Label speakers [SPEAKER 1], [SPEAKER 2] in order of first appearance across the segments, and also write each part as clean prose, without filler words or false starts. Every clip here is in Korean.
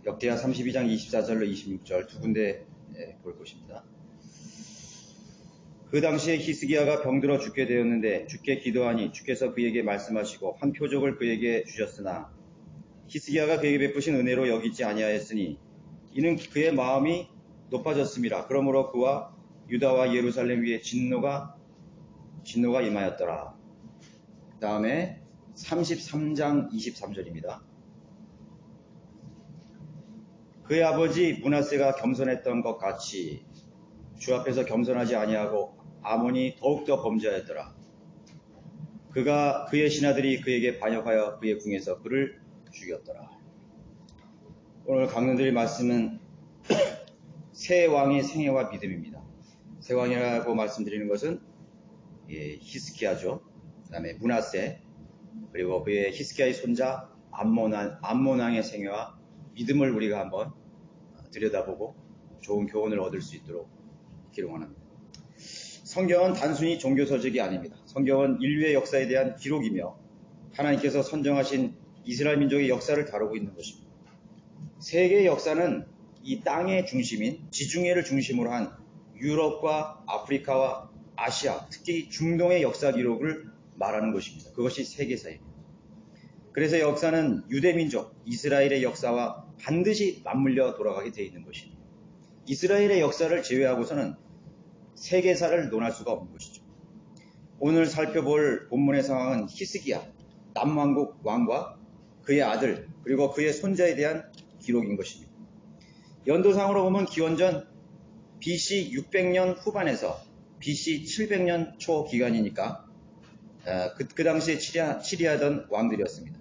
[SPEAKER 1] 역대하 32장 24절로 26절 두 군데 볼 것입니다. 그 당시에 히스기야가 병들어 죽게 되었는데 주께 기도하니 주께서 그에게 말씀하시고 한 표적을 그에게 주셨으나 히스기야가 그에게 베푸신 은혜로 여기지 아니하였으니 이는 그의 마음이 높아졌음이라. 그러므로 그와 유다와 예루살렘 위에 진노가 임하였더라. 그 다음에 33장 23절입니다. 그의 아버지 므낫세가 겸손했던 것 같이 주 앞에서 겸손하지 아니하고 아몬이 더욱더 범죄하였더라. 그의 신하들이 그에게 반역하여 그의 궁에서 그를 죽였더라. 오늘 강론드릴 말씀은 새 왕의 생애와 믿음입니다. 새 왕이라고 말씀드리는 것은 히스기야죠. 그 다음에 므낫세, 그리고 그의 히스기야의 손자 암몬 왕의 생애와 믿음을 우리가 한번 들여다보고 좋은 교훈을 얻을 수 있도록 기록합니다. 성경은 단순히 종교서적이 아닙니다. 성경은 인류의 역사에 대한 기록이며 하나님께서 선정하신 이스라엘 민족의 역사를 다루고 있는 것입니다. 세계의 역사는 이 땅의 중심인 지중해를 중심으로 한 유럽과 아프리카와 아시아, 특히 중동의 역사 기록을 말하는 것입니다. 그것이 세계사입니다. 그래서 역사는 유대민족, 이스라엘의 역사와 반드시 맞물려 돌아가게 되어 있는 것입니다. 이스라엘의 역사를 제외하고서는 세계사를 논할 수가 없는 것이죠. 오늘 살펴볼 본문의 상황은 히스기야, 남왕국 왕과 그의 아들, 그리고 그의 손자에 대한 기록인 것입니다. 연도상으로 보면 기원전 BC 600년 후반에서 BC 700년 초 기간이니까 그 당시에 치리하던 왕들이었습니다.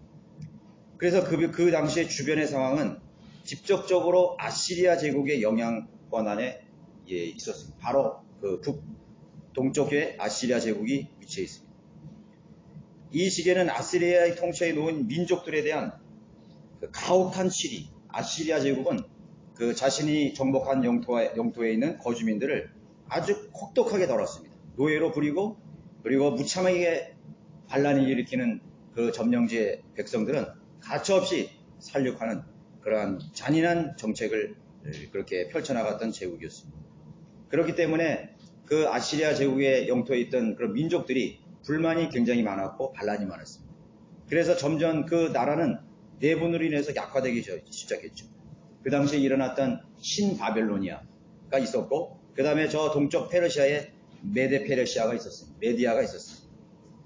[SPEAKER 1] 그래서 그 당시의 주변의 상황은 직접적으로 아시리아 제국의 영향권 안에 있었습니다. 바로 그 동쪽에 아시리아 제국이 위치해 있습니다. 이 시기에는 아시리아의 통치에 놓은 민족들에 대한 그 가혹한 치리, 아시리아 제국은 그 자신이 정복한 영토에 있는 거주민들을 아주 혹독하게 다뤘습니다. 노예로 부리고, 그리고 무참하게 반란을 일으키는 그 점령지의 백성들은 가차없이 살육하는 그러한 잔인한 정책을 그렇게 펼쳐나갔던 제국이었습니다. 그렇기 때문에 그 아시리아 제국의 영토에 있던 그런 민족들이 불만이 굉장히 많았고 반란이 많았습니다. 그래서 점점 그 나라는 내분으로 인해서 약화되기 시작했죠. 그 당시에 일어났던 신바벨로니아가 있었고, 그 다음에 저 동쪽 페르시아에 메데페르시아가 있었습니다. 메디아가 있었습니다.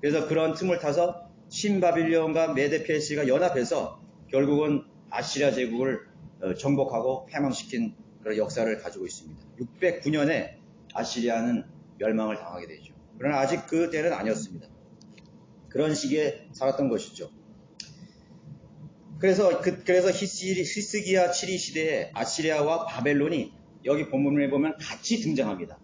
[SPEAKER 1] 그래서 그런 틈을 타서 신바빌론과 메데페르시아가 연합해서 결국은 아시리아 제국을 정복하고 패망시킨 그런 역사를 가지고 있습니다. 609년에 아시리아는 멸망을 당하게 되죠. 그러나 아직 그 때는 아니었습니다. 그런 시기에 살았던 것이죠. 그래서 히스기야 치리 시대에 아시리아와 바벨론이 여기 본문에 보면 같이 등장합니다.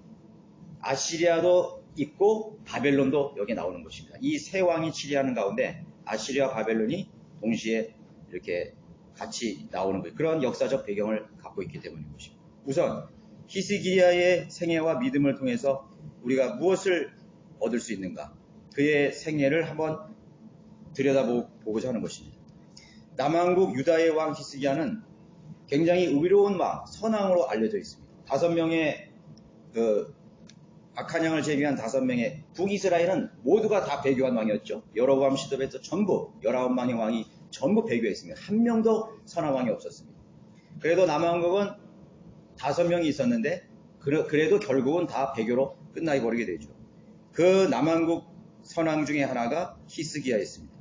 [SPEAKER 1] 아시리아도 있고 바벨론도 여기 나오는 것입니다. 이 세 왕이 치리하는 가운데 아시리아, 바벨론이 동시에 이렇게 같이 나오는 거예요. 그런 역사적 배경을 갖고 있기 때문인 것입니다. 우선 히스기야의 생애와 믿음을 통해서 우리가 무엇을 얻을 수 있는가? 그의 생애를 한번 들여다보고자 하는 것입니다. 남왕국 유다의 왕 히스기야는 굉장히 의로운 왕, 선왕으로 알려져 있습니다. 5명의 악한 양을 제기한 5명의 북이스라엘은 모두가 다 배교한 왕이었죠. 여로보암 시대부터 전부 19명의 왕이 전부 배교했습니다. 한 명도 선한 왕이 없었습니다. 그래도 남왕국은 5명이 있었는데 그래도 결국은 다 배교로 끝나게 버리게 되죠. 그 남왕국 선왕 중에 하나가 히스기야였습니다.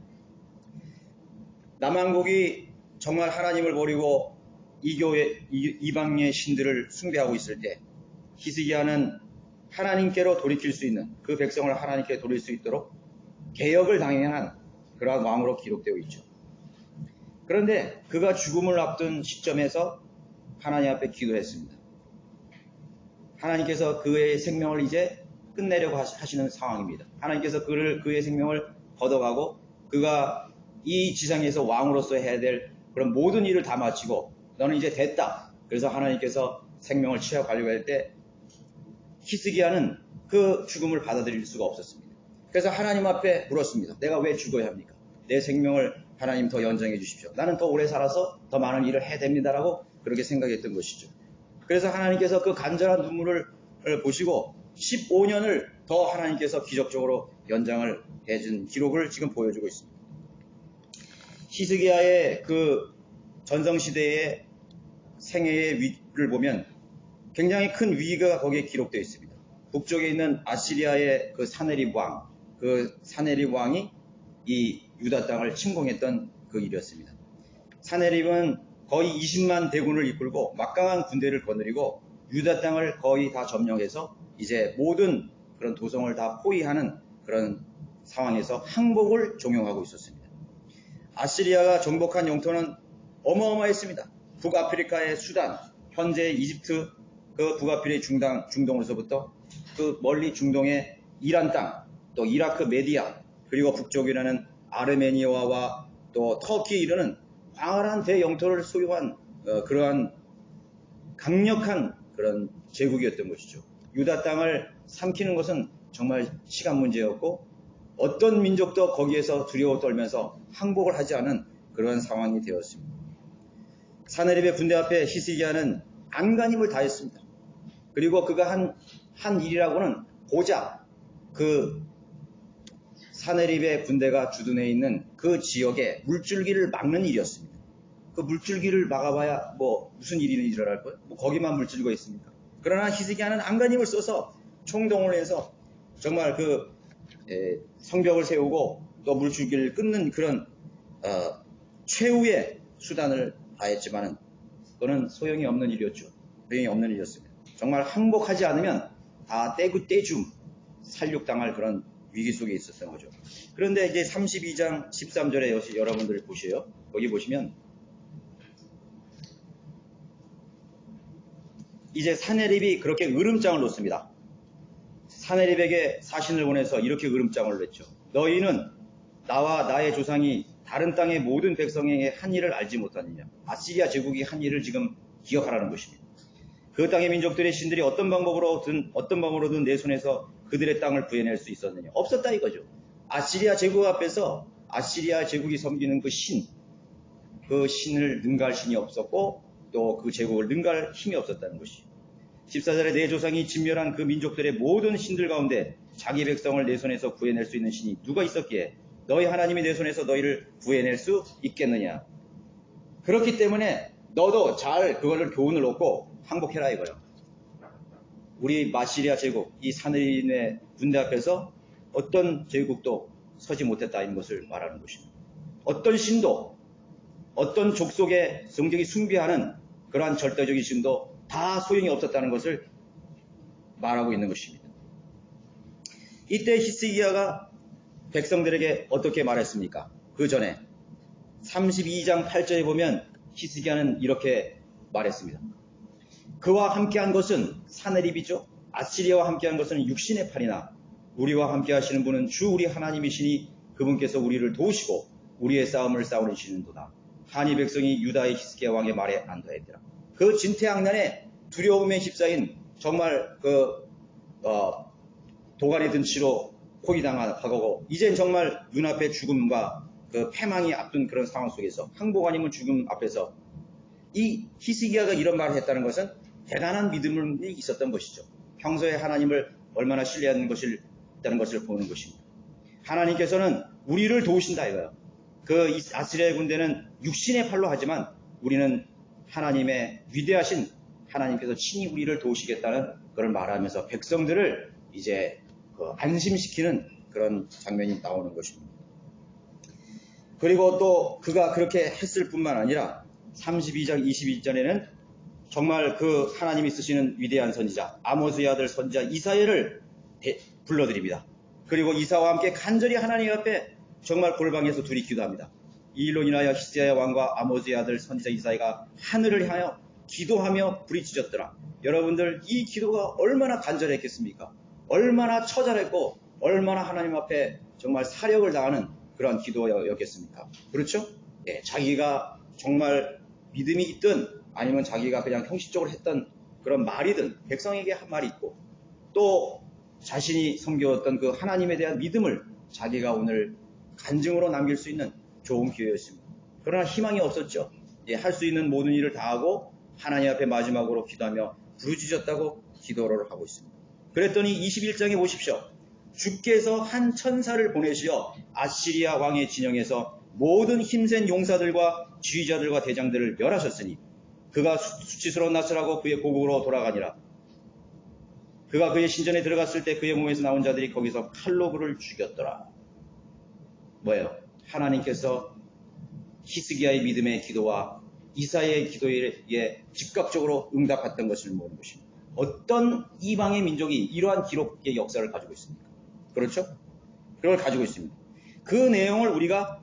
[SPEAKER 1] 남왕국이 정말 하나님을 버리고 이방의 신들을 숭배하고 있을 때 히스기야는 하나님께로 돌이킬 수 있는, 그 백성을 하나님께 돌릴 수 있도록 개혁을 당행한 그러한 왕으로 기록되어 있죠. 그런데 그가 죽음을 앞둔 시점에서 하나님 앞에 기도했습니다. 하나님께서 그의 생명을 이제 끝내려고 하시는 상황입니다. 하나님께서 그의 생명을 걷어가고 그가 이 지상에서 왕으로서 해야 될 그런 모든 일을 다 마치고 너는 이제 됐다. 그래서 하나님께서 생명을 취하가려고 할 때 히스기야는 그 죽음을 받아들일 수가 없었습니다. 그래서 하나님 앞에 물었습니다. 내가 왜 죽어야 합니까? 내 생명을 하나님 더 연장해 주십시오. 나는 더 오래 살아서 더 많은 일을 해야 됩니다라고 그렇게 생각했던 것이죠. 그래서 하나님께서 그 간절한 눈물을 보시고 15년을 더 하나님께서 기적적으로 연장을 해준 기록을 지금 보여주고 있습니다. 히스기야의 그 전성시대의 생애의 위를 보면 굉장히 큰 위기가 거기에 기록되어 있습니다. 북쪽에 있는 아시리아의 그 사네립 왕, 그 사네립 왕이 이 유다 땅을 침공했던 그 일이었습니다. 사네립은 거의 20만 대군을 이끌고 막강한 군대를 거느리고 유다 땅을 거의 다 점령해서 이제 모든 그런 도성을 다 포위하는 그런 상황에서 항복을 종용하고 있었습니다. 아시리아가 정복한 영토는 어마어마했습니다. 북아프리카의 수단, 현재 이집트, 그 북아프리카의 중동으로서부터 그 멀리 중동의 이란 땅, 또 이라크 메디아, 그리고 북쪽이라는 아르메니아와 또 터키에 이르는 광활한 대영토를 소유한 그러한 강력한 그런 제국이었던 것이죠. 유다 땅을 삼키는 것은 정말 시간 문제였고 어떤 민족도 거기에서 두려워 떨면서 항복을 하지 않은 그런 상황이 되었습니다. 사네립의 군대 앞에 히스기야는 안간힘을 다했습니다. 그리고 그가 한 일이라고는 고작 그 사네립의 군대가 주둔해 있는 그 지역에 물줄기를 막는 일이었습니다. 그 물줄기를 막아봐야 뭐 무슨 일이 일어날 거예요? 뭐 거기만 물줄기가 있습니까? 그러나 히스기야는 안간힘을 써서 총동을 해서 정말 그 성벽을 세우고 또 물줄기를 끊는 그런 최후의 수단을 다했지만은 그거는 소용이 없는 일이었죠. 소용이 없는 일이었습니다. 정말 항복하지 않으면 다 떼줌 살육당할 그런 위기 속에 있었던 거죠. 그런데 이제 32장 13절에 여러분들 보세요. 거기 보시면 이제 사네립이 그렇게 으름장을 놓습니다. 사네립에게 사신을 보내서 이렇게 으름장을 냈죠. 너희는 나와 나의 조상이 다른 땅의 모든 백성에게 한 일을 알지 못하느냐. 아시리아 제국이 한 일을 지금 기억하라는 것입니다. 그 땅의 민족들의 신들이 어떤 방법으로든 내 손에서 그들의 땅을 구해낼 수 있었느냐. 없었다 이거죠. 아시리아 제국 앞에서 아시리아 제국이 섬기는 그 신을 능가할 신이 없었고 또 그 제국을 능가할 힘이 없었다는 것이죠. 14절에 내 조상이 진멸한 그 민족들의 모든 신들 가운데 자기 백성을 내 손에서 구해낼 수 있는 신이 누가 있었기에 너희 하나님이 내 손에서 너희를 구해낼 수 있겠느냐. 그렇기 때문에 너도 잘 그거를 교훈을 얻고 항복해라 이거예요. 우리 마시리아 제국, 이 사네립의 군대 앞에서 어떤 제국도 서지 못했다 이런 것을 말하는 것입니다. 어떤 신도, 어떤 족속의 성적이 숭배하는 그러한 절대적인 신도 다 소용이 없었다는 것을 말하고 있는 것입니다. 이때 히스기야가 백성들에게 어떻게 말했습니까? 그 전에 32장 8절에 보면 히스기야는 이렇게 말했습니다. 그와 함께한 것은 사네립이죠. 아시리아와 함께한 것은 육신의 팔이나 우리와 함께 하시는 분은 주 우리 하나님이시니 그분께서 우리를 도우시고 우리의 싸움을 싸우는 신은도다. 한이 백성이 유다의 히스기야 왕의 말에 안도했더라. 그 진퇴양난의 두려움에 휩싸인 정말 도가니 든 치로 포위당하고 이젠 정말 눈앞에 죽음과 그 패망이 앞둔 그런 상황 속에서 항복 아니면 죽음 앞에서 이 히스기야가 이런 말을 했다는 것은 대단한 믿음이 있었던 것이죠. 평소에 하나님을 얼마나 신뢰하는 것이라는 것을 보는 것입니다. 하나님께서는 우리를 도우신다 이거예요. 그 아시리아의 군대는 육신의 팔로 하지만 우리는 하나님의 위대하신 하나님께서 친히 우리를 도우시겠다는 그걸 말하면서 백성들을 이제 안심시키는 그런 장면이 나오는 것입니다. 그리고 또 그가 그렇게 했을 뿐만 아니라 32장 22절에는 정말 그 하나님이 쓰시는 위대한 선지자 아모스의 아들 선지자 이사야를 불러드립니다. 그리고 이사와 함께 간절히 하나님 앞에 정말 골방에서 둘이 기도합니다. 이 일로 인하여 히스기야 왕과 아모스의 아들 선지자 이사야가 하늘을 향하여 기도하며 부르짖었더라. 여러분들 이 기도가 얼마나 간절했겠습니까? 얼마나 처절했고 얼마나 하나님 앞에 정말 사력을 다하는 그러한 기도였겠습니까? 그렇죠? 예, 자기가 정말 믿음이 있든 아니면 자기가 그냥 형식적으로 했던 그런 말이든 백성에게 한 말이 있고 또 자신이 섬겨왔던 그 하나님에 대한 믿음을 자기가 오늘 간증으로 남길 수 있는 좋은 기회였습니다. 그러나 희망이 없었죠. 예, 할 수 있는 모든 일을 다하고 하나님 앞에 마지막으로 기도하며 부르짖었다고 기도를 하고 있습니다. 그랬더니 21장에 보십시오. 주께서 한 천사를 보내시어 아시리아 왕의 진영에서 모든 힘센 용사들과 지휘자들과 대장들을 멸하셨으니 그가 수치스러운 낯을 하고 그의 고국으로 돌아가니라. 그가 그의 신전에 들어갔을 때 그의 몸에서 나온 자들이 거기서 칼로 그를 죽였더라. 뭐예요? 하나님께서 히스기야의 믿음의 기도와 이사야의 기도에 즉각적으로 응답했던 것을 모르는 것입니다. 어떤 이방의 민족이 이러한 기록의 역사를 가지고 있습니까? 그렇죠? 그걸 가지고 있습니다. 그 내용을 우리가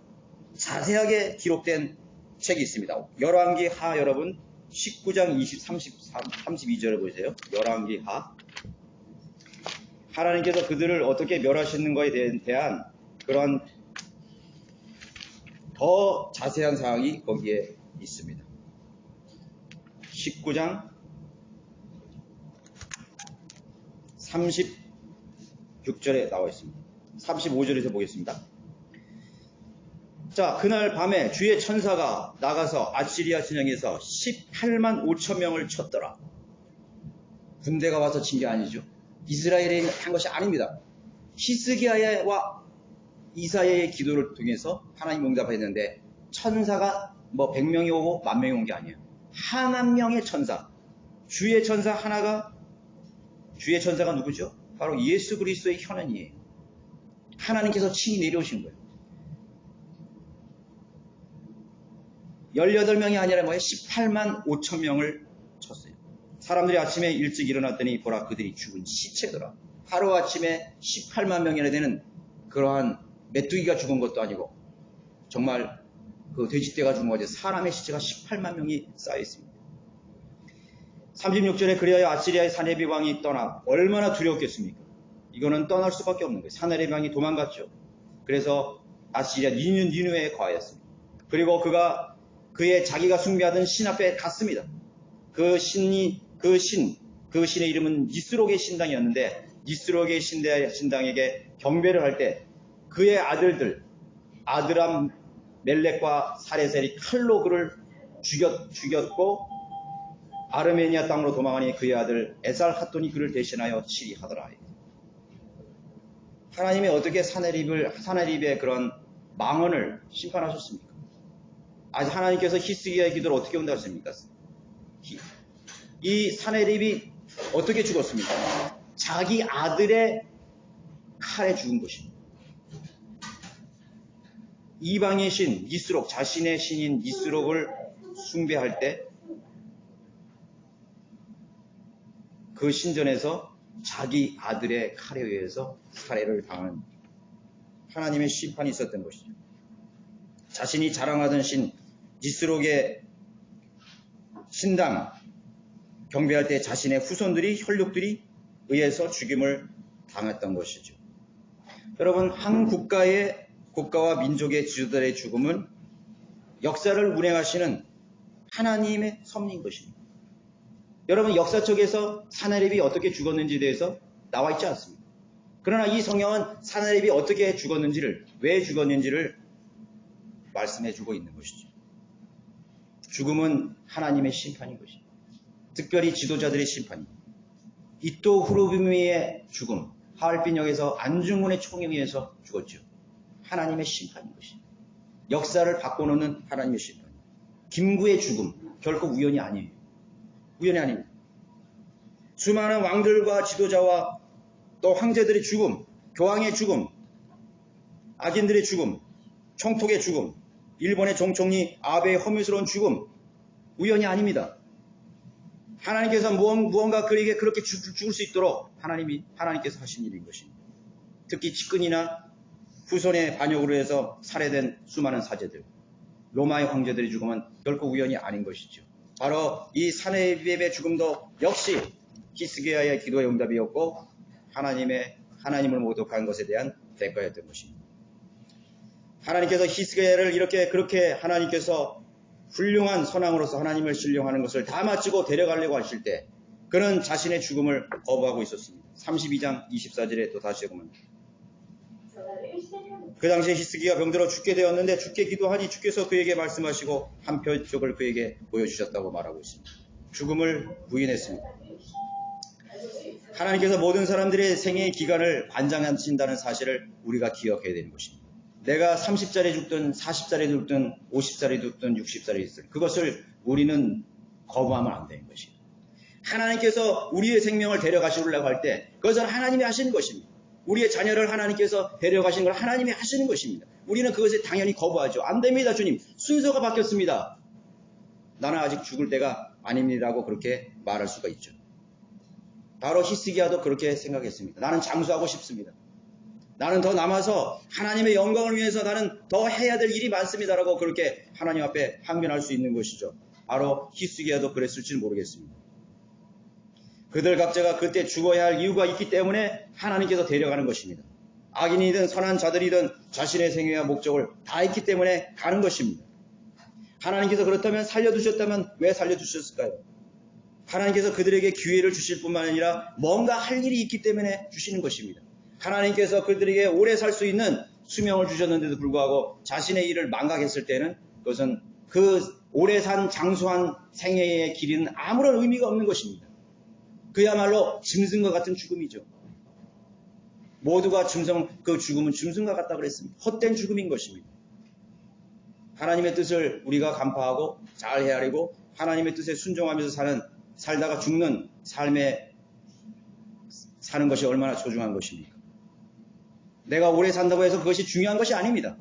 [SPEAKER 1] 자세하게 기록된 책이 있습니다. 열왕기 하 여러분 19장 32절을 보세요. 열왕기 하. 하나님께서 그들을 어떻게 멸하시는 것에 대한 그런 더 자세한 사항이 거기에 있습니다. 19장 36절에 나와 있습니다. 35절에서 보겠습니다. 자, 그날 밤에 주의 천사가 나가서 아시리아 진영에서 18만 5천 명을 쳤더라. 군대가 와서 친 게 아니죠. 이스라엘이 한 것이 아닙니다. 히스기야와 이사야의 기도를 통해서 하나님 응답했는데 천사가 뭐 100명이 오고 10,000명이 온 게 아니에요. 한 명의 천사, 주의 천사 하나가, 주의 천사가 누구죠? 바로 예수 그리스도의 현현이에요. 하나님께서 친히 내려오신 거예요. 18명이 아니라 뭐예요? 18만 5천 명을 쳤어요. 사람들이 아침에 일찍 일어났더니 보라 그들이 죽은 시체더라. 하루아침에 18만 명이나 되는 그러한 메뚜기가 죽은 것도 아니고 정말 그 돼지떼가 죽은 거지 사람의 시체가 18만 명이 쌓여 있습니다. 36절에 그리하여 아시리아의 사네립 왕이 떠나 얼마나 두려웠겠습니까? 이거는 떠날 수밖에 없는 거예요. 사네립 왕이 도망갔죠. 그래서 아시리아 니누에 거하였습니다. 그리고 그가 자기가 숭배하던 신 앞에 갔습니다. 그 신의 이름은 니스록의 신당이었는데 니스록의 신당에게 경배를 할 때 그의 아들들 아드람 멜렉과 사레셀이 칼로 그를 죽였고 아르메니아 땅으로 도망하니 그의 아들 에살핫돈이 그를 대신하여 치리하더라. 하나님이 어떻게 사네립의 그런 망언을 심판하셨습니까? 하나님께서 히스기야의 기도를 어떻게 응답하십니까? 이 사네립이 어떻게 죽었습니까? 자기 아들의 칼에 죽은 것입니다. 이방의 신 니스록, 자신의 신인 니스록을 숭배할 때 그 신전에서 자기 아들의 칼에 의해서 살해를 당한 하나님의 심판이 있었던 것이죠. 자신이 자랑하던 신 니스록의 신당 경배할 때 자신의 후손들이 혈육들이 의해서 죽임을 당했던 것이죠. 여러분, 한 국가와 민족의 지도자의 죽음은 역사를 운행하시는 하나님의 섭리인 것입니다. 여러분, 역사책에서 사네립이 어떻게 죽었는지에 대해서 나와 있지 않습니다. 그러나 이 성경은 사네립이 어떻게 죽었는지를, 왜 죽었는지를 말씀해주고 있는 것이죠. 죽음은 하나님의 심판인 것입니다. 특별히 지도자들의 심판입니다. 이또 후르비미의 죽음, 하얼빈역에서 안중근의 총에 의해서 죽었죠. 하나님의 심판인 것입니다. 역사를 바꿔놓는 하나님의 심판입니다. 김구의 죽음, 결코 우연이 아니에요. 우연이 아닙니다. 수많은 왕들과 지도자와 또 황제들의 죽음, 교황의 죽음, 악인들의 죽음, 총독의 죽음, 일본의 종총리 아베의 허무스러운 죽음, 우연이 아닙니다. 하나님께서 무언가 그에게 그렇게 죽을 수 있도록 하나님께서 하신 일인 것입니다. 특히 측근이나 후손의 반역으로 해서 살해된 수많은 사제들, 로마의 황제들의 죽음은 결코 우연이 아닌 것이죠. 바로 이 사네립의 죽음도 역시 히스기야의 기도의 응답이었고 하나님을 모독한 것에 대한 대가였던 것입니다. 하나님께서 히스기야를 그렇게 하나님께서 훌륭한 선왕으로서 하나님을 신령하는 것을 다 마치고 데려가려고 하실 때 그는 자신의 죽음을 거부하고 있었습니다. 32장 24절에 또 다시 보면 그 당시에 히스기야 병들어 죽게 되었는데 죽게 기도하니 주께서 그에게 말씀하시고 한편쪽을 그에게 보여주셨다고 말하고 있습니다. 죽음을 부인했습니다. 하나님께서 모든 사람들의 생애의 기간을 관장하신다는 사실을 우리가 기억해야 되는 것입니다. 내가 30살에 죽든 40살에 죽든 50살에 죽든 60살에 죽든 그것을 우리는 거부하면 안 되는 것입니다. 하나님께서 우리의 생명을 데려가시려고 할 때 그것은 하나님이 하시는 것입니다. 우리의 자녀를 하나님께서 데려가시는 걸 하나님이 하시는 것입니다. 우리는 그것에 당연히 거부하죠. 안 됩니다, 주님. 순서가 바뀌었습니다. 나는 아직 죽을 때가 아닙니다라고 그렇게 말할 수가 있죠. 바로 히스기야도 그렇게 생각했습니다. 나는 장수하고 싶습니다. 나는 더 남아서 하나님의 영광을 위해서 나는 더 해야 될 일이 많습니다라고 그렇게 하나님 앞에 항변할 수 있는 것이죠. 바로 히스기야도 그랬을지 모르겠습니다. 그들 각자가 그때 죽어야 할 이유가 있기 때문에 하나님께서 데려가는 것입니다. 악인이든 선한 자들이든 자신의 생애와 목적을 다 있기 때문에 가는 것입니다. 하나님께서 그렇다면 살려두셨다면 왜 살려두셨을까요? 하나님께서 그들에게 기회를 주실 뿐만 아니라 뭔가 할 일이 있기 때문에 주시는 것입니다. 하나님께서 그들에게 오래 살 수 있는 수명을 주셨는데도 불구하고 자신의 일을 망각했을 때는 그것은 그 오래 산 장수한 생애의 길이는 아무런 의미가 없는 것입니다. 그야말로 짐승과 같은 죽음이죠. 모두가 그 죽음은 짐승과 같다고 그랬습니다. 헛된 죽음인 것입니다. 하나님의 뜻을 우리가 간파하고 잘 헤아리고 하나님의 뜻에 순종하면서 살다가 죽는 삶에 사는 것이 얼마나 소중한 것입니까? 내가 오래 산다고 해서 그것이 중요한 것이 아닙니다.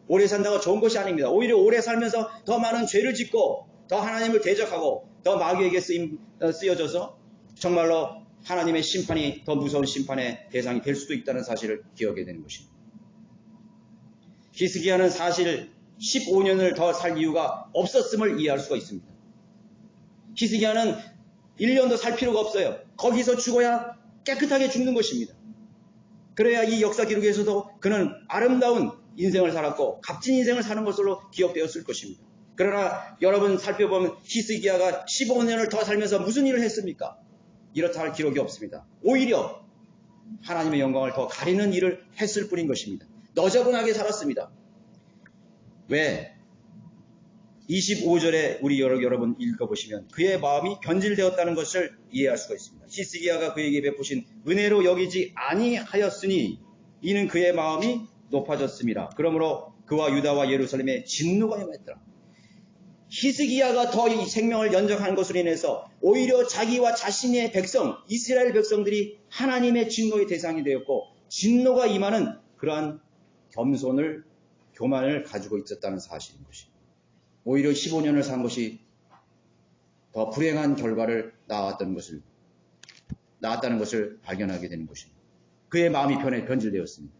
[SPEAKER 1] 오래 산다고 좋은 것이 아닙니다. 오히려 오래 살면서 더 많은 죄를 짓고 더 하나님을 대적하고 더 마귀에게 쓰여져서 정말로 하나님의 심판이 더 무서운 심판의 대상이 될 수도 있다는 사실을 기억해야 되는 것입니다. 히스기야는 사실 15년을 더 살 이유가 없었음을 이해할 수가 있습니다. 히스기야는 1년도 살 필요가 없어요. 거기서 죽어야 깨끗하게 죽는 것입니다. 그래야 이 역사 기록에서도 그는 아름다운 인생을 살았고 값진 인생을 사는 것으로 기억되었을 것입니다. 그러나 여러분 살펴보면 히스기야가 15년을 더 살면서 무슨 일을 했습니까? 이렇다 할 기록이 없습니다. 오히려 하나님의 영광을 더 가리는 일을 했을 뿐인 것입니다. 너저분하게 살았습니다. 왜? 25절에 우리 여러분 읽어보시면 그의 마음이 변질되었다는 것을 이해할 수가 있습니다. 히스기야가 그에게 베푸신 은혜로 여기지 아니하였으니 이는 그의 마음이 높아졌습니다. 그러므로 그와 유다와 예루살렘에 진노가 임했더라. 히스기야가 더 이 생명을 연장하는 것으로 인해서 오히려 자기와 자신의 백성, 이스라엘 백성들이 하나님의 진노의 대상이 되었고 진노가 임하는 그러한 교만을 가지고 있었다는 사실인 것입니다. 오히려 15년을 산 것이 더 불행한 결과를 낳았다는 것을 발견하게 되는 것입니다. 그의 마음이 변질되었습니다.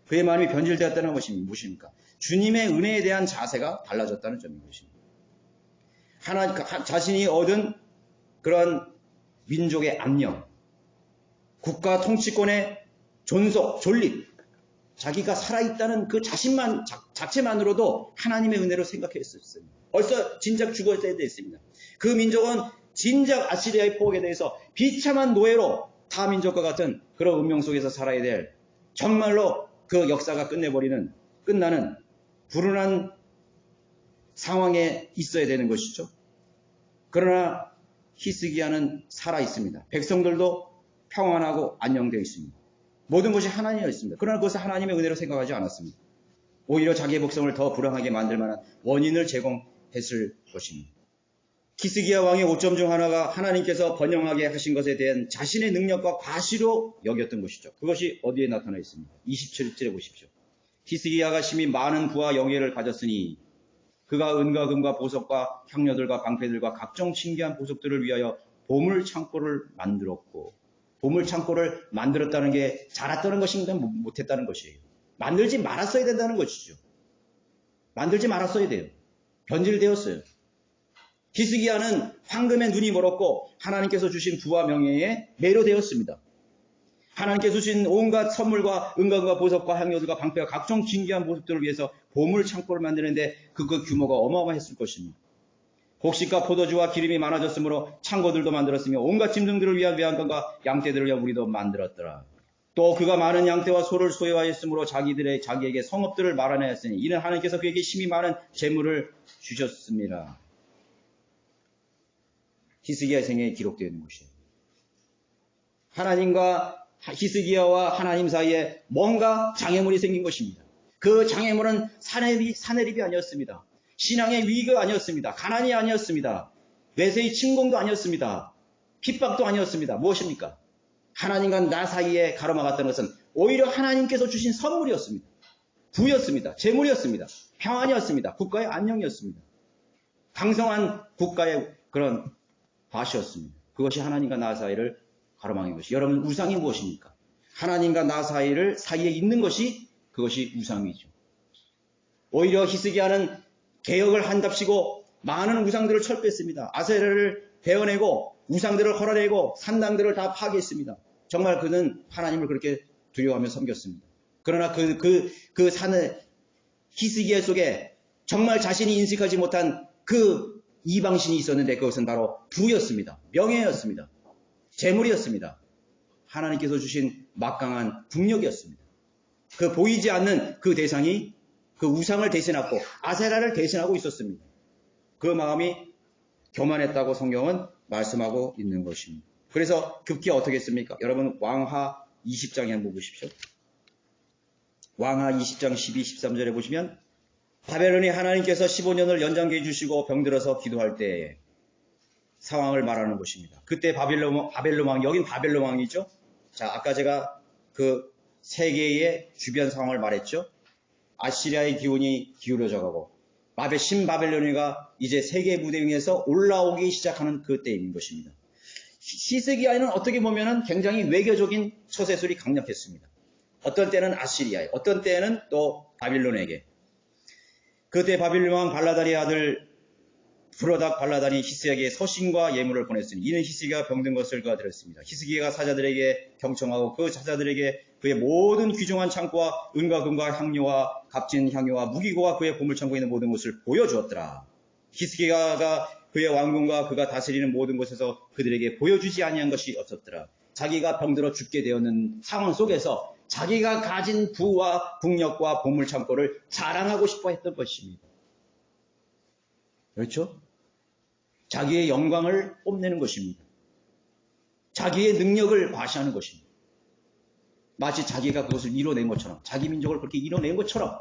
[SPEAKER 1] 그의 마음이 변질되었다는 것이 무엇입니까? 주님의 은혜에 대한 자세가 달라졌다는 점인 것입니다. 자신이 얻은 그런 민족의 안녕, 국가 통치권의 존립, 자기가 살아있다는 그 자체만으로도 하나님의 은혜로 생각했었어요. 벌써 진작 죽었어야 됐습니다. 그 민족은 진작 아시리아의 포격에 대해서 비참한 노예로 타 민족과 같은 그런 운명 속에서 살아야 될 정말로 그 역사가 끝나는 불운한 상황에 있어야 되는 것이죠. 그러나 히스기야는 살아있습니다. 백성들도 평안하고 안녕되어 있습니다. 모든 것이 하나님이었습니다. 그러나 그것을 하나님의 은혜로 생각하지 않았습니다. 오히려 자기의 백성을 더 불행하게 만들 만한 원인을 제공했을 것입니다. 히스기야 왕의 오점 중 하나가 하나님께서 번영하게 하신 것에 대한 자신의 능력과 과시로 여겼던 것이죠. 그것이 어디에 나타나 있습니까? 27절에 보십시오. 히스기야가 심히 많은 부와 영예를 가졌으니 그가 은과 금과 보석과 향료들과 방패들과 각종 신기한 보석들을 위하여 보물 창고를 만들었고, 보물 창고를 만들었다는 게 잘했다는 것입니다. 못했다는 것이에요. 만들지 말았어야 된다는 것이죠. 만들지 말았어야 돼요. 변질되었어요. 히스기야는 황금의 눈이 멀었고 하나님께서 주신 부와 명예에 매료되었습니다. 하나님께서 주신 온갖 선물과 은과 보석과 향료들과 방패와 각종 진귀한 보석들을 위해서 보물 창고를 만드는데 그 규모가 어마어마했을 것입니다. 곡식과 포도주와 기름이 많아졌으므로 창고들도 만들었으며 온갖 짐승들을 위한 것과 양떼들을 위한 우리도 만들었더라. 또 그가 많은 양떼와 소를 소유하였으므로 자기에게 성읍들을 마련하였으니 이는 하나님께서 그에게 심히 많은 재물을 주셨습니다. 히스기야 생애에 기록되어 있는 것이에요. 하나님과 히스기야와 하나님 사이에 뭔가 장애물이 생긴 것입니다. 그 장애물은 사내립이 아니었습니다. 신앙의 위기가 아니었습니다. 가난이 아니었습니다. 외세의 침공도 아니었습니다. 핍박도 아니었습니다. 무엇입니까? 하나님과 나 사이에 가로막았다는 것은 오히려 하나님께서 주신 선물이었습니다. 부였습니다. 재물이었습니다. 평안이었습니다. 국가의 안녕이었습니다. 강성한 국가의 그런 밭이었습니다. 그것이 하나님과 나 사이를 가로막은 것이. 여러분, 우상이 무엇입니까? 하나님과 나 사이에 있는 것이 그것이 우상이죠. 오히려 히스기야는 개혁을 한답시고 많은 우상들을 철폐했습니다. 아세라를 베어내고 우상들을 헐어내고 산당들을 다 파괴했습니다. 정말 그는 하나님을 그렇게 두려워하며 섬겼습니다. 그러나 그 산의 히스기야 속에 정말 자신이 인식하지 못한 그 이방신이 있었는데 그것은 바로 부였습니다. 명예였습니다. 재물이었습니다. 하나님께서 주신 막강한 국력이었습니다. 그 보이지 않는 그 대상이 그 우상을 대신하고 아세라를 대신하고 있었습니다. 그 마음이 교만했다고 성경은 말씀하고 있는 것입니다. 그래서 급기야 어떻게 했습니까? 여러분 왕하 20장에 한번 보십시오. 왕하 20장 12, 13절에 보시면 바벨론이 하나님께서 15년을 연장케 해주시고 병들어서 기도할 때에 상황을 말하는 것입니다. 그때 바벨론 왕, 여긴 바벨론 왕이죠. 자, 아까 제가 그 세계의 주변 상황을 말했죠. 아시리아의 기운이 기울어져 가고 신바벨론이가 이제 세계 무대 위에서 올라오기 시작하는 그 때인 것입니다. 히스기야는 어떻게 보면 굉장히 외교적인 처세술이 강력했습니다. 어떤 때는 아시리아에, 어떤 때는 또 바빌론에게. 그때 바빌론 왕 발라다리의 아들 브로닥 발라단이 히스기야에게 서신과 예물을 보냈으니 이는 히스기야가 병든 것을 그가 들었습니다. 히스기야가 사자들에게 경청하고 그 사자들에게 그의 모든 귀중한 창고와 은과 금과 향료와 값진 향료와 무기고와 그의 보물창고에 있는 모든 것을 보여주었더라. 히스기야가 그의 왕궁과 그가 다스리는 모든 곳에서 그들에게 보여주지 아니한 것이 없었더라. 자기가 병들어 죽게 되었는 상황 속에서 자기가 가진 부와 국력과 보물창고를 자랑하고 싶어 했던 것입니다. 그렇죠? 자기의 영광을 뽐내는 것입니다. 자기의 능력을 과시하는 것입니다. 마치 자기가 그것을 이뤄낸 것처럼, 자기 민족을 그렇게 이뤄낸 것처럼,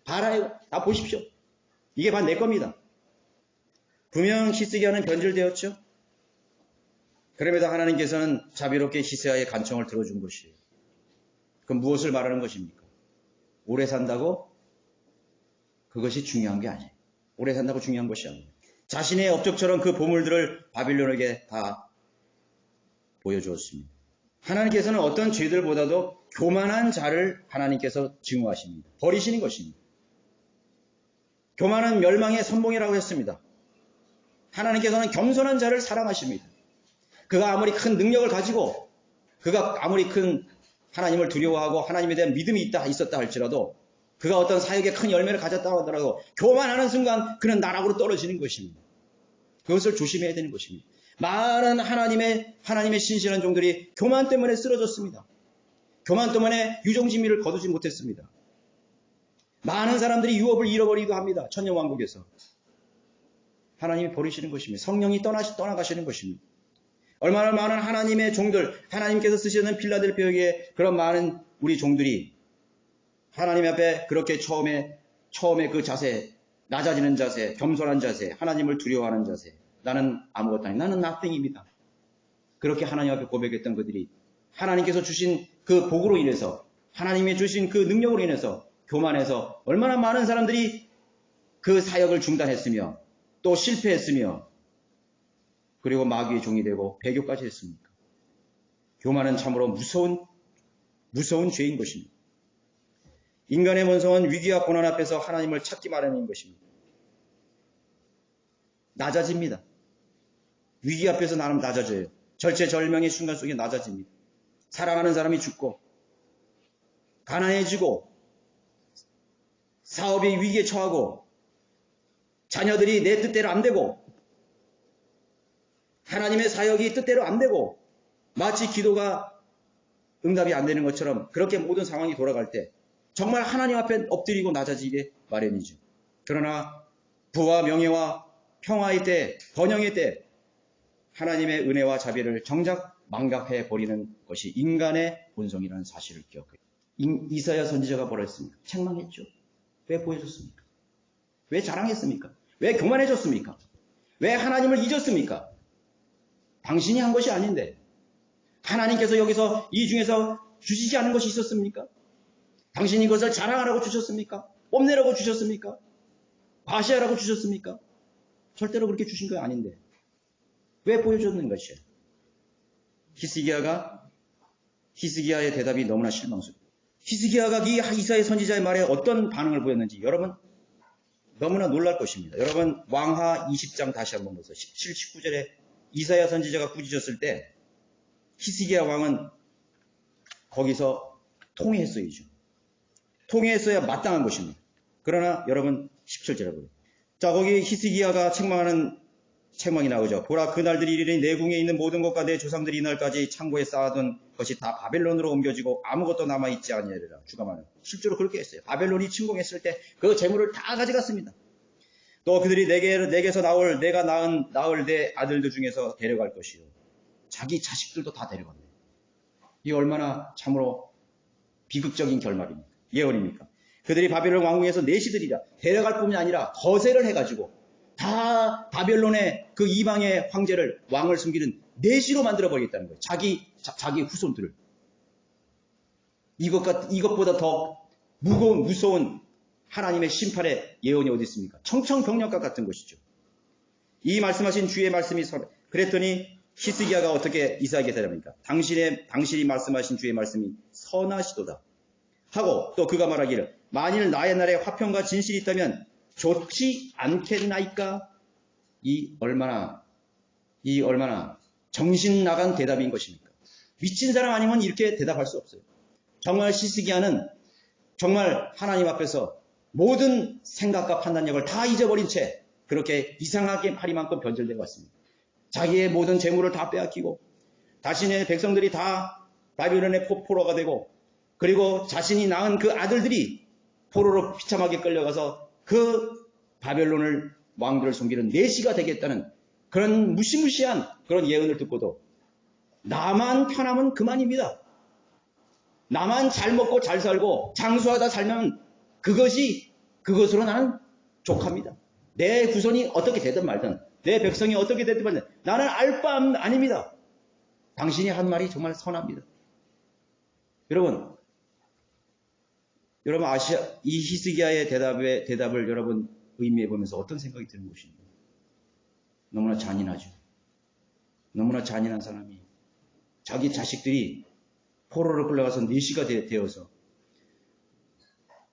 [SPEAKER 1] 봐라요. 다 보십시오. 이게 반 내 겁니다. 분명 히스기야는 변질되었죠. 그럼에도 하나님께서는 자비롭게 히스기야의 간청을 들어준 것이에요. 그럼 무엇을 말하는 것입니까? 오래 산다고? 그것이 중요한 게 아니에요. 오래 산다고 중요한 것이 아니에요. 자신의 업적처럼 그 보물들을 바빌론에게 다 보여주었습니다. 하나님께서는 어떤 죄들보다도 교만한 자를 하나님께서 증오하십니다. 버리시는 것입니다. 교만은 멸망의 선봉이라고 했습니다. 하나님께서는 겸손한 자를 사랑하십니다. 그가 아무리 큰 능력을 가지고 그가 아무리 큰 하나님을 두려워하고 하나님에 대한 믿음이 있었다 할지라도 그가 어떤 사역에 큰 열매를 가졌다고 하더라도 교만하는 순간 그는 나락으로 떨어지는 것입니다. 그것을 조심해야 되는 것입니다. 많은 하나님의 신실한 종들이 교만 때문에 쓰러졌습니다. 교만 때문에 유종진미를 거두지 못했습니다. 많은 사람들이 유업을 잃어버리기도 합니다. 천년왕국에서. 하나님이 버리시는 것입니다. 성령이 떠나가시는 것입니다. 얼마나 많은 하나님의 종들, 하나님께서 쓰시는 필라델피아의 그런 많은 우리 종들이 하나님 앞에 그렇게 처음에 그 자세, 낮아지는 자세, 겸손한 자세, 하나님을 두려워하는 자세, 나는 아무것도 아니, 나는 nothing입니다. 그렇게 하나님 앞에 고백했던 그들이 하나님께서 주신 그 복으로 인해서, 하나님이 주신 그 능력으로 인해서 교만해서 얼마나 많은 사람들이 그 사역을 중단했으며 또 실패했으며 그리고 마귀의 종이 되고 배교까지 했습니까? 교만은 참으로 무서운 죄인 것입니다. 인간의 본성은 위기와 고난 앞에서 하나님을 찾기 마련인 것입니다. 낮아집니다. 위기 앞에서 나는 낮아져요. 절체절명의 순간 속에 낮아집니다. 사랑하는 사람이 죽고 가난해지고 사업이 위기에 처하고 자녀들이 내 뜻대로 안 되고 하나님의 사역이 뜻대로 안 되고 마치 기도가 응답이 안 되는 것처럼 그렇게 모든 상황이 돌아갈 때 정말 하나님 앞에 엎드리고 낮아지게 마련이죠. 그러나 부와 명예와 평화의 때, 번영의 때 하나님의 은혜와 자비를 정작 망각해 버리는 것이 인간의 본성이라는 사실을 기억해요. 이사야 선지자가 뭐라 했습니까? 책망했죠. 왜 보여줬습니까? 왜 자랑했습니까? 왜 교만해졌습니까? 왜 하나님을 잊었습니까? 당신이 한 것이 아닌데 하나님께서 여기서 이 중에서 주시지 않은 것이 있었습니까? 당신이 이것을 자랑하라고 주셨습니까? 뽐내라고 주셨습니까? 과시하라고 주셨습니까? 절대로 그렇게 주신 거 아닌데 왜 보여줬는 것이에요? 히스기야의 대답이 너무나 실망스러워요. 히스기야가 이 이사야 선지자의 말에 어떤 반응을 보였는지 여러분 너무나 놀랄 것입니다. 여러분 왕하 20장 다시 한번 보세요. 17, 19절에 이사야 선지자가 꾸짖었을 때 히스기야 왕은 거기서 통회했어야죠. 통회했어야 마땅한 것입니다. 그러나 여러분 17절에 보세요. 자, 거기 히스기야가 책망하는 책망이 나오죠. 보라, 그날들이 이르니 내 궁에 있는 모든 것과 내 조상들이 이날까지 창고에 쌓아둔 것이 다 바벨론으로 옮겨지고 아무것도 남아있지 아니하리라. 주가 말하는. 실제로 그렇게 했어요. 바벨론이 침공했을 때 그 재물을 다 가져갔습니다. 또 그들이 내게서 내가 낳을 내 아들들 중에서 데려갈 것이요. 자기 자식들도 다 데려갑니다. 이게 얼마나 참으로 비극적인 결말입니까? 예언입니까? 그들이 바벨론 왕궁에서 내시들이라 데려갈 뿐이 아니라 거세를 해가지고 다 바벨론의 그 이방의 황제를 왕을 숨기는 내시로 만들어버리겠다는 거예요. 자기 후손들을. 이것보다 더 무서운 하나님의 심판의 예언이 어디 있습니까? 청천벽력과 같은 것이죠. 이 말씀하신 주의 말씀이 그랬더니 히스기야가 어떻게 이사야에게 대답합니까? 당신이 말씀하신 주의 말씀이 선하시도다 하고 또 그가 말하기를 만일 나의 날에 화평과 진실이 있다면 좋지 않겠나이까? 이 얼마나 정신 나간 대답인 것입니까? 미친 사람 아니면 이렇게 대답할 수 없어요. 정말 히스기야는 정말 하나님 앞에서 모든 생각과 판단력을 다 잊어버린 채 그렇게 이상하게 파리만큼 변절되어 왔습니다. 자기의 모든 재물을 다 빼앗기고 자신의 백성들이 다 바빌론의 포로가 되고 그리고 자신이 낳은 그 아들들이 포로로 비참하게 끌려가서 그 바벨론을 왕들을 섬기는 내시가 되겠다는 그런 무시무시한 그런 예언을 듣고도 나만 편하면 그만입니다. 나만 잘 먹고 잘 살고 장수하다 살면 그것으로 나는 족합니다. 내 후손이 어떻게 되든 말든 내 백성이 어떻게 되든 말든 나는 알 바 아닙니다. 당신이 한 말이 정말 선합니다. 여러분 이 히스기야의 대답을 여러분 의미해 보면서 어떤 생각이 드는 것입니까? 너무나 잔인하죠. 너무나 잔인한 사람이 자기 자식들이 포로로 끌려가서 내시가 되어서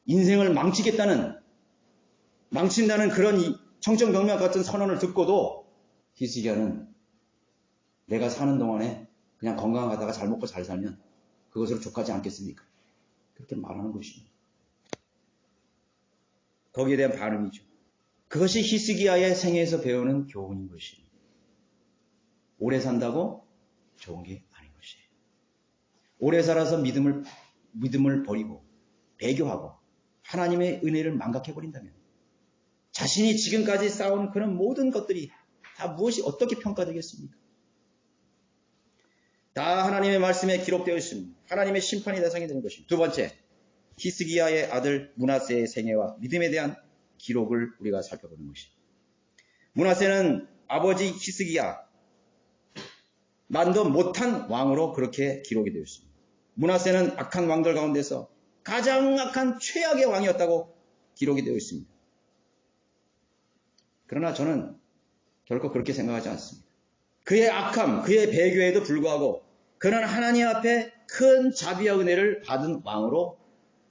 [SPEAKER 1] 인생을 망친다는 그런 청천벽력 같은 선언을 듣고도 히스기야는 내가 사는 동안에 그냥 건강하다가 잘 먹고 잘 살면 그것으로 족하지 않겠습니까? 그렇게 말하는 것입니다. 거기에 대한 반응이죠. 그것이 히스기야의 생애에서 배우는 교훈인 것입니다. 오래 산다고 좋은 게 아닌 것이에요. 오래 살아서 믿음을 버리고 배교하고 하나님의 은혜를 망각해버린다면 자신이 지금까지 쌓아온 그런 모든 것들이 다 무엇이 어떻게 평가되겠습니까? 다 하나님의 말씀에 기록되어 있습니다. 하나님의 심판이 대상이 되는 것입니다. 두 번째, 히스기야의 아들 므낫세의 생애와 믿음에 대한 기록을 우리가 살펴보는 것입니다. 므낫세는 아버지 히스기야 만도 못한 왕으로 그렇게 기록이 되어 있습니다. 므낫세는 악한 왕들 가운데서 가장 악한 최악의 왕이었다고 기록이 되어 있습니다. 그러나 저는 결코 그렇게 생각하지 않습니다. 그의 악함, 그의 배교에도 불구하고 그는 하나님 앞에 큰 자비와 은혜를 받은 왕으로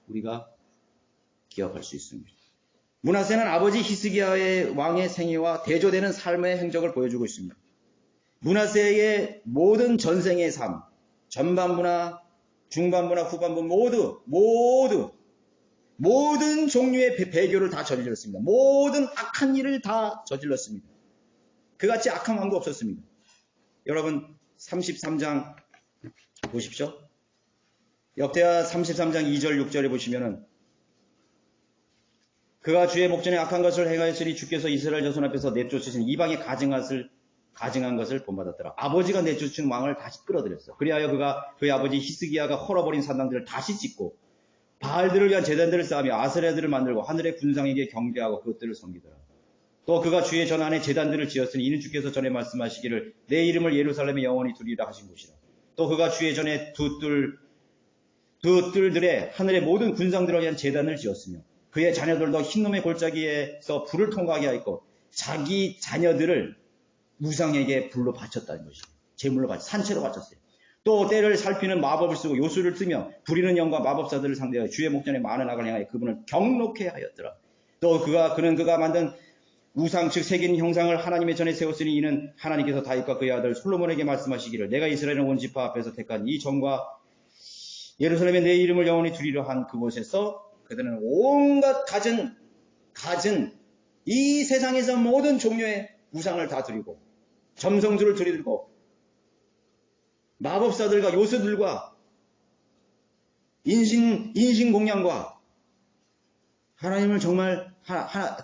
[SPEAKER 1] 우리가 기억할 수 있습니다. 므낫세는 아버지 히스기야의 왕의 생애와 대조되는 삶의 행적을 보여주고 있습니다. 므낫세의 모든 전생의 삶, 전반부나 중반부나 후반부 모든 종류의 배교를 다 저질렀습니다. 모든 악한 일을 다 저질렀습니다. 그같이 악한 왕도 없었습니다. 여러분 33장 보십시오. 역대하 33장 2절 6절에 보시면은 그가 주의 목전에 악한 것을 행하였으니 주께서 이스라엘 자손 앞에서 내쫓으신 이방에 가증한 것을 본받았더라. 아버지가 내쫓은 왕을 다시 끌어들였어. 그리하여 그가 그의 아버지 히스기야가 헐어버린 산당들을 다시 짓고 바알들을 위한 제단들을 쌓으며 아세라들을 만들고 하늘의 군상에게 경배하고 그것들을 섬기더라. 또 그가 주의 전 안에 제단들을 지었으니 이는 주께서 전에 말씀하시기를 내 이름을 예루살렘에 영원히 두리라 하신 곳이라. 또 그가 주의 전에 두 뜰들에 하늘의 모든 군상들을 위한 제단을 지었으며 그의 자녀들도 흰놈의 골짜기에서 불을 통과하게 하였고 자기 자녀들을 우상에게 불로 바쳤다는 것이죠. 제물로 산채로 바쳤어요. 또 때를 살피는 마법을 쓰고 요술을 뜨며 부리는 영과 마법사들을 상대하여 주의 목전에 많은 악을 행하여 그분을 경록해 하였더라. 또 그는 그가 만든 우상 즉 새긴 형상을 하나님의 전에 세웠으니 이는 하나님께서 다윗과 그의 아들 솔로몬에게 말씀하시기를 내가 이스라엘 온 지파 앞에서 택한 이 전과 예루살렘에 내 이름을 영원히 두리려 한 그곳에서 그들은 온갖 갖은 이 세상에서 모든 종류의 우상을 다 드리고 점성술을 들이들고 마법사들과 요술들과 인신공양과 하나님을 정말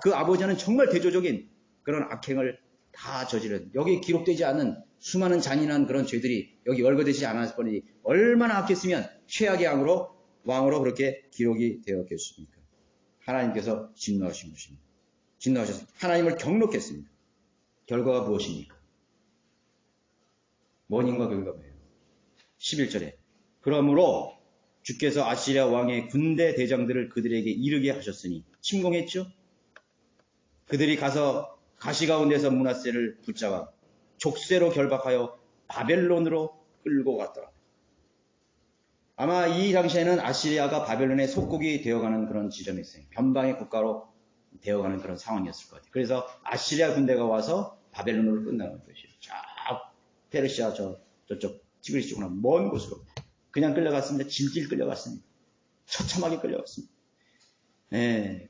[SPEAKER 1] 그 아버지는 정말 대조적인 그런 악행을 다 저지른 여기 기록되지 않은 수많은 잔인한 그런 죄들이 여기 열거되지 않았을 뻔히 얼마나 악했으면 최악의 왕으로 그렇게 기록이 되었겠습니까? 하나님께서 진노하신 것입니다. 진노하셨습니다. 하나님을 경록했습니다. 결과가 무엇입니까? 원인과 결과가 뭐예요? 11절에 그러므로 주께서 아시리아 왕의 군대 대장들을 그들에게 이르게 하셨으니 침공했죠. 그들이 가서 가시 가운데서 므낫세를 붙잡아 족쇄로 결박하여 바벨론으로 끌고 갔더라. 아마 이 당시에는 아시리아가 바벨론의 속국이 되어가는 그런 지점이었어요. 변방의 국가로 되어가는 그런 상황이었을 것 같아요. 그래서 아시리아 군대가 와서 바벨론으로 끝나는 것이에요. 쫙 페르시아 저쪽 티그리스 쪽으로 먼 곳으로 그냥 끌려갔습니다. 질질 끌려갔습니다. 처참하게 끌려갔습니다.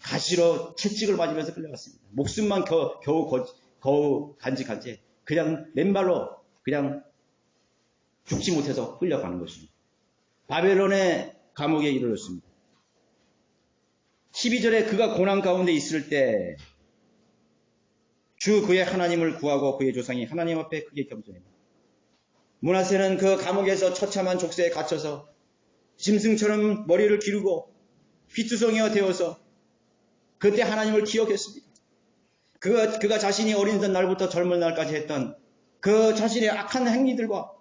[SPEAKER 1] 가시로 채찍을 맞으면서 끌려갔습니다. 목숨만 겨우 간직한 채 그냥 맨발로 그냥 죽지 못해서 끌려가는 것입니다. 바벨론의 감옥에 이르렀습니다. 12절에 그가 고난 가운데 있을 때 주 그의 하나님을 구하고 그의 조상이 하나님 앞에 크게 겸손합니다. 므낫세는 그 감옥에서 처참한 족쇄에 갇혀서 짐승처럼 머리를 기르고 휘투성이가 되어서 그때 하나님을 기억했습니다. 그가 자신이 어린 날부터 젊은 날까지 했던 그 자신의 악한 행위들과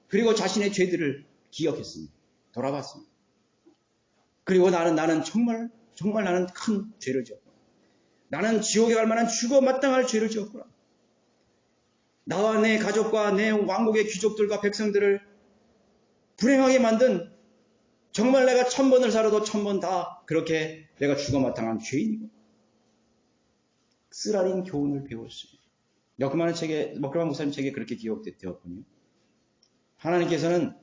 [SPEAKER 1] 그리고 자신의 죄들을 기억했습니다. 돌아봤습니다. 그리고 나는 정말 나는 큰 죄를 지었구나. 나는 지옥에 갈 만한 죽어 마땅할 죄를 지었구나. 나와 내 가족과 내 왕국의 귀족들과 백성들을 불행하게 만든 정말 내가 1000번을 살아도 1000번 다 그렇게 내가 죽어 마땅한 죄인이고 쓰라린 교훈을 배웠습니다. 역그만 목사님 책에 그렇게 기록되었군요. 하나님께서는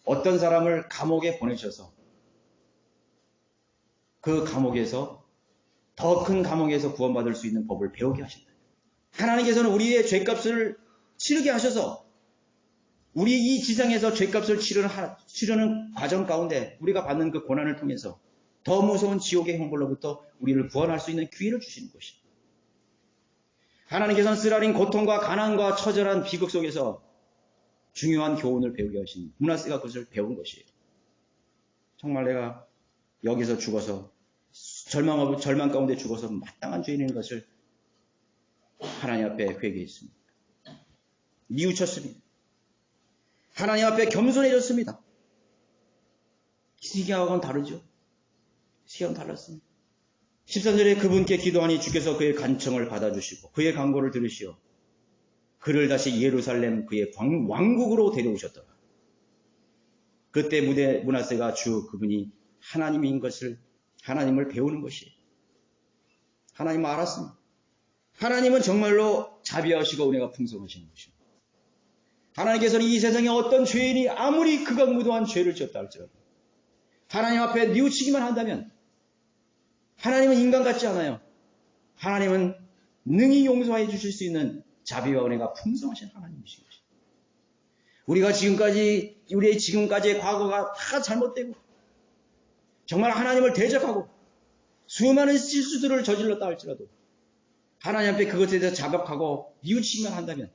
[SPEAKER 1] 어떤 사람을 감옥에 보내셔서 그 감옥에서 더 큰 감옥에서 구원받을 수 있는 법을 배우게 하신다. 하나님께서는 우리의 죄값을 치르게 하셔서 우리 이 지상에서 죄값을 치르는 과정 가운데 우리가 받는 그 고난을 통해서 더 무서운 지옥의 형벌로부터 우리를 구원할 수 있는 기회를 주시는 것입니다. 하나님께서는 쓰라린 고통과 가난과 처절한 비극 속에서 중요한 교훈을 배우게 하신 므낫세가 그것을 배운 것이에요. 정말 내가 여기서 죽어서 절망 가운데 죽어서 마땅한 죄인인 것을 하나님 앞에 회개했습니다. 뉘우쳤습니다. 하나님 앞에 겸손해졌습니다. 히스기야하고는 다르죠. 히스기야는 달랐습니다. 13절에 그분께 기도하니 주께서 그의 간청을 받아주시고 그의 간구를 들으시어 그를 다시 예루살렘 그의 왕국으로 데려오셨더라. 그때 므낫세가 그분이 하나님인 것을 하나님을 배우는 것이에요. 하나님을 알았습니다. 하나님은 정말로 자비하시고 은혜가 풍성하신 것입니다. 하나님께서는 이 세상에 어떤 죄인이 아무리 극악무도한 죄를 지었다 할지라도 하나님 앞에 뉘우치기만 한다면 하나님은 인간 같지 않아요. 하나님은 능히 용서해 주실 수 있는 자비와 은혜가 풍성하신 하나님이신 것입니다. 우리의 지금까지의 과거가 다 잘못되고 정말 하나님을 대적하고 수많은 실수들을 저질렀다 할지라도 하나님 앞에 그것에 대해서 자박하고 뉘우치기만 한다면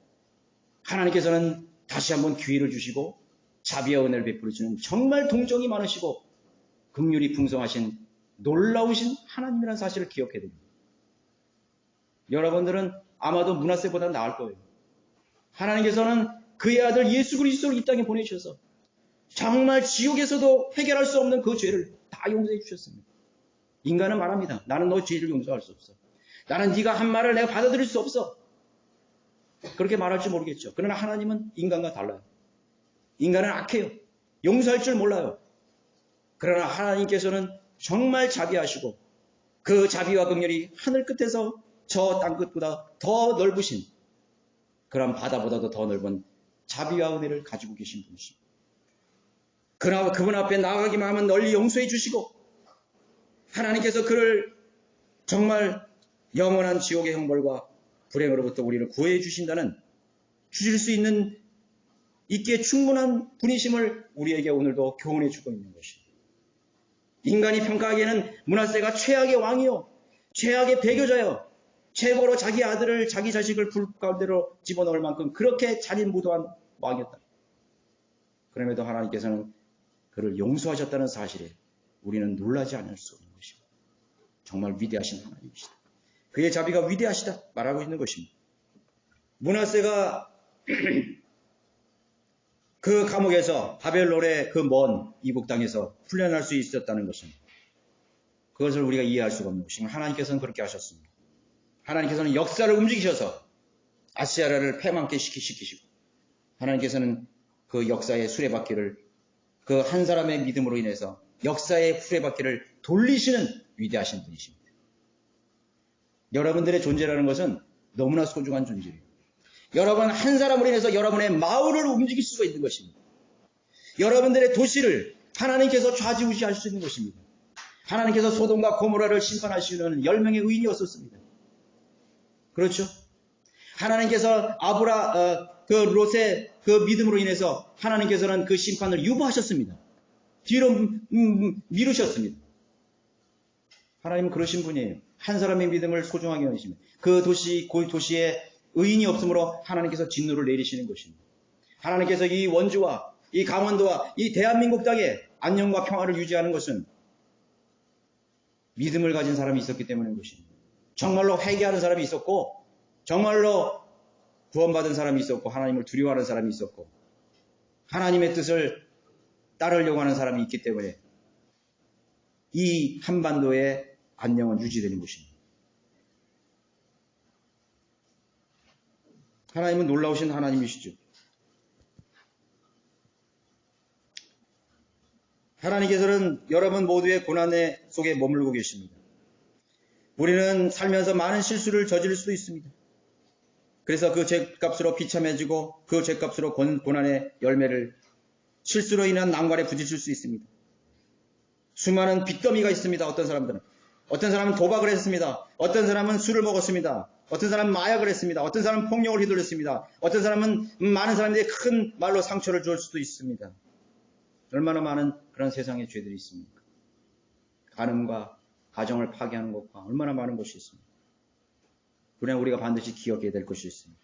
[SPEAKER 1] 하나님께서는 다시 한번 기회를 주시고 자비와 은혜를 베풀어주는 정말 동정이 많으시고 긍휼이 풍성하신 놀라우신 하나님이라는 사실을 기억해야 됩니다. 여러분들은 아마도 므낫세보다 나을 거예요. 하나님께서는 그의 아들 예수 그리스도를 이 땅에 보내주셔서 정말 지옥에서도 해결할 수 없는 그 죄를 다 용서해 주셨습니다. 인간은 말합니다. 나는 너 죄를 용서할 수 없어. 나는 네가 한 말을 내가 받아들일 수 없어. 그렇게 말할지 모르겠죠. 그러나 하나님은 인간과 달라요. 인간은 악해요. 용서할 줄 몰라요. 그러나 하나님께서는 정말 자비하시고 그 자비와 긍휼이 하늘 끝에서 저 땅 끝보다 더 넓으신 그런 바다보다도 더 넓은 자비와 은혜를 가지고 계신 분이십니다. 그러나 그분 앞에 나아가기만 하면 널리 용서해 주시고 하나님께서 그를 정말 영원한 지옥의 형벌과 불행으로부터 우리를 구해 주신다는 주실 수 있는 있기에 충분한 분이심을 우리에게 오늘도 교훈해 주고 있는 것입니다. 인간이 평가하기에는 므낫세가 최악의 왕이요 최악의 배교자요 최고로 자기 아들을 자기 자식을 불 가운데로 집어넣을 만큼 그렇게 잔인무도한 왕이었다. 그럼에도 하나님께서는 그를 용서하셨다는 사실에 우리는 놀라지 않을 수 없는 것입니다. 정말 위대하신 하나님이시다. 그의 자비가 위대하시다 말하고 있는 것입니다. 므낫세가 그 감옥에서 바벨론의 그 먼 이국 땅에서 풀려날 수 있었다는 것은 그것을 우리가 이해할 수가 없는 것입니다. 하나님께서는 그렇게 하셨습니다. 하나님께서는 역사를 움직이셔서 아시아라를 패망케 시키시고 하나님께서는 그 역사의 수레바퀴를 그 한 사람의 믿음으로 인해서 역사의 수레바퀴를 돌리시는 위대하신 분이십니다. 여러분들의 존재라는 것은 너무나 소중한 존재예요. 여러분 한 사람으로 인해서 여러분의 마을을 움직일 수가 있는 것입니다. 여러분들의 도시를 하나님께서 좌지우지할 수 있는 것입니다. 하나님께서 소돔과 고모라를 심판하시는 10명의 의인이 없었습니다. 그렇죠? 하나님께서 그 롯의 그 믿음으로 인해서 하나님께서는 그 심판을 유보하셨습니다. 뒤로 미루셨습니다. 하나님은 그러신 분이에요. 한 사람의 믿음을 소중하게 여기십니다. 그 도시에 의인이 없으므로 하나님께서 진노를 내리시는 것입니다. 하나님께서 이 원주와 이 강원도와 이 대한민국 땅에 안녕과 평화를 유지하는 것은 믿음을 가진 사람이 있었기 때문인 것입니다. 정말로 회개하는 사람이 있었고 정말로 구원받은 사람이 있었고 하나님을 두려워하는 사람이 있었고 하나님의 뜻을 따르려고 하는 사람이 있기 때문에 이 한반도의 안녕은 유지되는 것입니다. 하나님은 놀라우신 하나님이시죠. 하나님께서는 여러분 모두의 고난 속에 머물고 계십니다. 우리는 살면서 많은 실수를 저지를 수도 있습니다. 그래서 그 죄값으로 비참해지고 그 죄값으로 고난의 열매를 실수로 인한 난관에 부딪힐 수 있습니다. 수많은 빚더미가 있습니다. 어떤 사람은 도박을 했습니다. 어떤 사람은 술을 먹었습니다. 어떤 사람은 마약을 했습니다. 어떤 사람은 폭력을 휘둘렀습니다. 어떤 사람은 많은 사람들이 큰 말로 상처를 줄 수도 있습니다. 얼마나 많은 그런 세상의 죄들이 있습니까? 간음과 가정을 파괴하는 것과 얼마나 많은 것이 있습니다. 그러나 우리가 반드시 기억해야 될 것이 있습니다.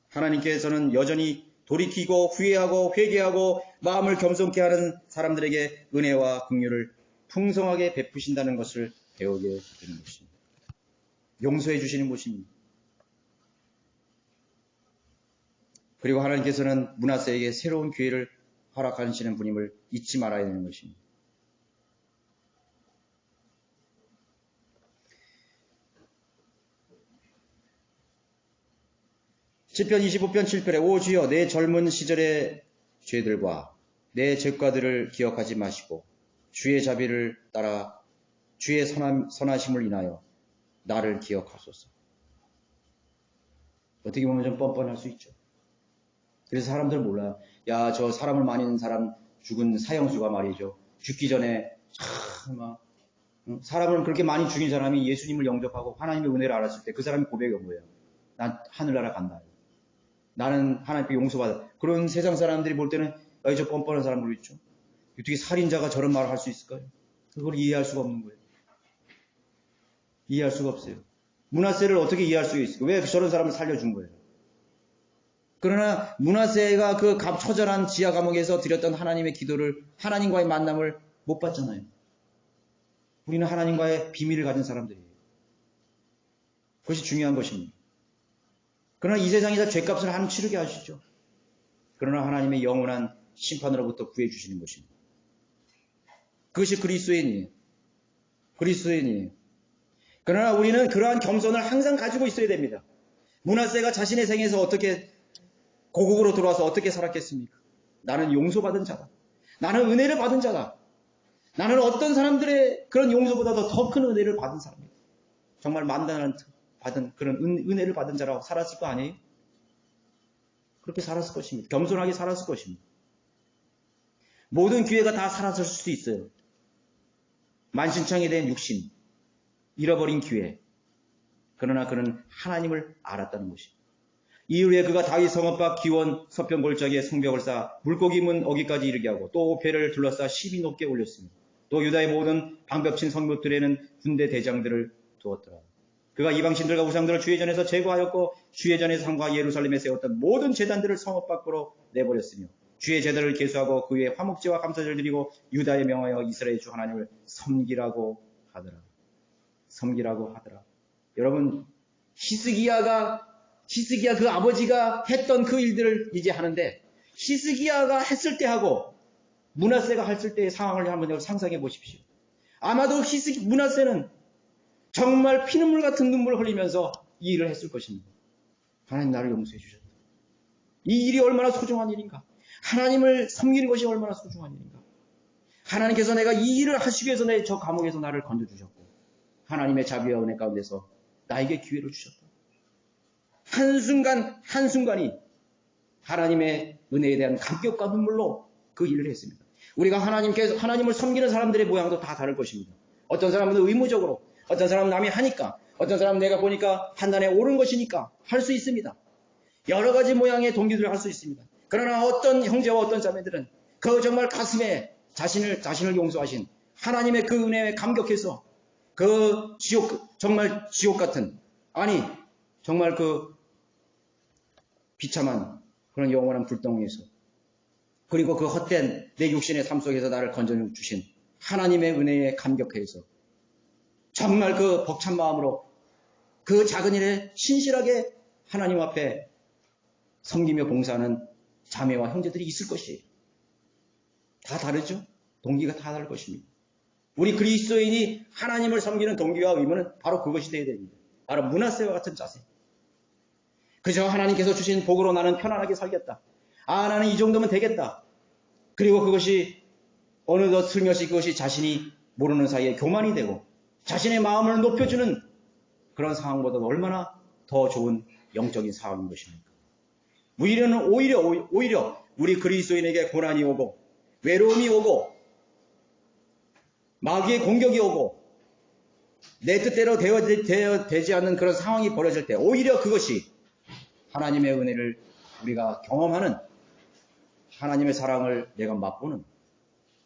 [SPEAKER 1] 하나님께서는 여전히 돌이키고 후회하고 회개하고 마음을 겸손케 하는 사람들에게 은혜와 긍휼을 풍성하게 베푸신다는 것을 배우게 되는 것입니다. 용서해 주시는 것입니다. 그리고 하나님께서는 므낫세에게 새로운 기회를 허락하시는 분임을 잊지 말아야 되는 것입니다. 시편 25편 7편에 오 주여 내 젊은 시절의 죄들과 내 죄과들을 기억하지 마시고 주의 자비를 따라 주의 선하심을 인하여 나를 기억하소서. 어떻게 보면 좀 뻔뻔할 수 있죠. 그래서 사람들 몰라요. 야, 저 사람을 많이 있는 사람 죽은 사형수가 말이죠. 죽기 전에 사람을 그렇게 많이 죽인 사람이 예수님을 영접하고 하나님의 은혜를 알았을 때 그 사람이 고백한 거예요. 난 하늘나라 간다. 나는 하나님께 용서받아. 그런 세상 사람들이 볼 때는 저 뻔뻔한 사람으로 있죠. 어떻게 살인자가 저런 말을 할 수 있을까요? 그걸 이해할 수가 없는 거예요. 이해할 수가 없어요. 므낫세를 어떻게 이해할 수가 있을까요? 왜 저런 사람을 살려준 거예요? 그러나 므낫세가 그 처절한 지하 감옥에서 드렸던 하나님의 기도를, 하나님과의 만남을 못 받잖아요. 우리는 하나님과의 비밀을 가진 사람들이에요. 그것이 중요한 것입니다. 그러나 이 세상에서 죄값을 한 치르게 하시죠. 그러나 하나님의 영원한 심판으로부터 구해주시는 것입니다. 그것이 그리스도인이에요. 그리스도인이에요. 그러나 우리는 그러한 겸손을 항상 가지고 있어야 됩니다. 므낫세가 자신의 생에서 어떻게 고국으로 들어와서 어떻게 살았겠습니까? 나는 용서받은 자다. 나는 은혜를 받은 자다. 나는 어떤 사람들의 그런 용서보다도 더 큰 은혜를 받은 사람이다. 정말 만단한 받은 그런 은혜를 받은 자라고 살았을 거 아니에요? 그렇게 살았을 것입니다. 겸손하게 살았을 것입니다. 모든 기회가 다 사라졌을 수도 있어요. 만신창이 된 육신, 잃어버린 기회. 그러나 그는 하나님을 알았다는 것입니다. 이후에 그가 다윗 성읍 밖 기원 서편 골짜기에 성벽을 쌓아 물고기 문 어기까지 이르게 하고 또 배를 둘러싸 10이 높게 올렸습니다. 또 유다의 모든 방벽친 성벽들에는 군대 대장들을 두었더라. 그가 이방신들과 우상들을 주의 전에서 제거하였고 주의 전에 상과 예루살렘에 세웠던 모든 제단들을 성읍 밖으로 내버렸으며 주의 제단을 계수하고 그 위에 화목제와 감사제를 드리고 유다에 명하여 이스라엘 주 하나님을 섬기라고 하더라. 섬기라고 하더라. 여러분, 히스기야 그 아버지가 했던 그 일들을 이제 하는데 히스기야가 했을 때 하고 므낫세가 했을 때의 상황을 한번 상상해 보십시오. 아마도 므낫세는 정말 피눈물 같은 눈물을 흘리면서 이 일을 했을 것입니다. 하나님 나를 용서해 주셨다. 이 일이 얼마나 소중한 일인가. 하나님을 섬기는 것이 얼마나 소중한 일인가. 하나님께서 내가 이 일을 하시기 위해서 저 감옥에서 나를 건져주셨고 하나님의 자비와 은혜 가운데서 나에게 기회를 주셨다. 한순간이 하나님의 은혜에 대한 감격과 눈물로 그 일을 했습니다. 우리가 하나님을 섬기는 사람들의 모양도 다 다를 것입니다. 어떤 사람은 의무적으로, 어떤 사람은 남이 하니까, 어떤 사람은 내가 보니까 판단에 옳은 것이니까 할 수 있습니다. 여러 가지 모양의 동기들을 할 수 있습니다. 그러나 어떤 형제와 어떤 자매들은 그 정말 가슴에 자신을 용서하신 하나님의 그 은혜에 감격해서 그 정말 지옥 같은, 아니 정말 그 비참한 그런 영원한 불덩이에서, 그리고 그 헛된 내 육신의 삶 속에서 나를 건져주신 하나님의 은혜에 감격해서 정말 그 벅찬 마음으로 그 작은 일에 신실하게 하나님 앞에 섬기며 봉사하는 자매와 형제들이 있을 것이에요. 다 다르죠? 동기가 다 다를 것입니다. 우리 그리스도인이 하나님을 섬기는 동기와 의무는 바로 그것이 되어야 됩니다. 바로 므낫세와 같은 자세. 그저 하나님께서 주신 복으로 나는 편안하게 살겠다. 나는 이 정도면 되겠다. 그리고 그것이 어느덧 슬며시 그것이 자신이 모르는 사이에 교만이 되고 자신의 마음을 높여주는 그런 상황보다도 얼마나 더 좋은 영적인 상황인 것입니까? 오히려 우리 그리스도인에게 고난이 오고 외로움이 오고 마귀의 공격이 오고 내 뜻대로 되지 않는 그런 상황이 벌어질 때 오히려 그것이 하나님의 은혜를 우리가 경험하는, 하나님의 사랑을 내가 맛보는,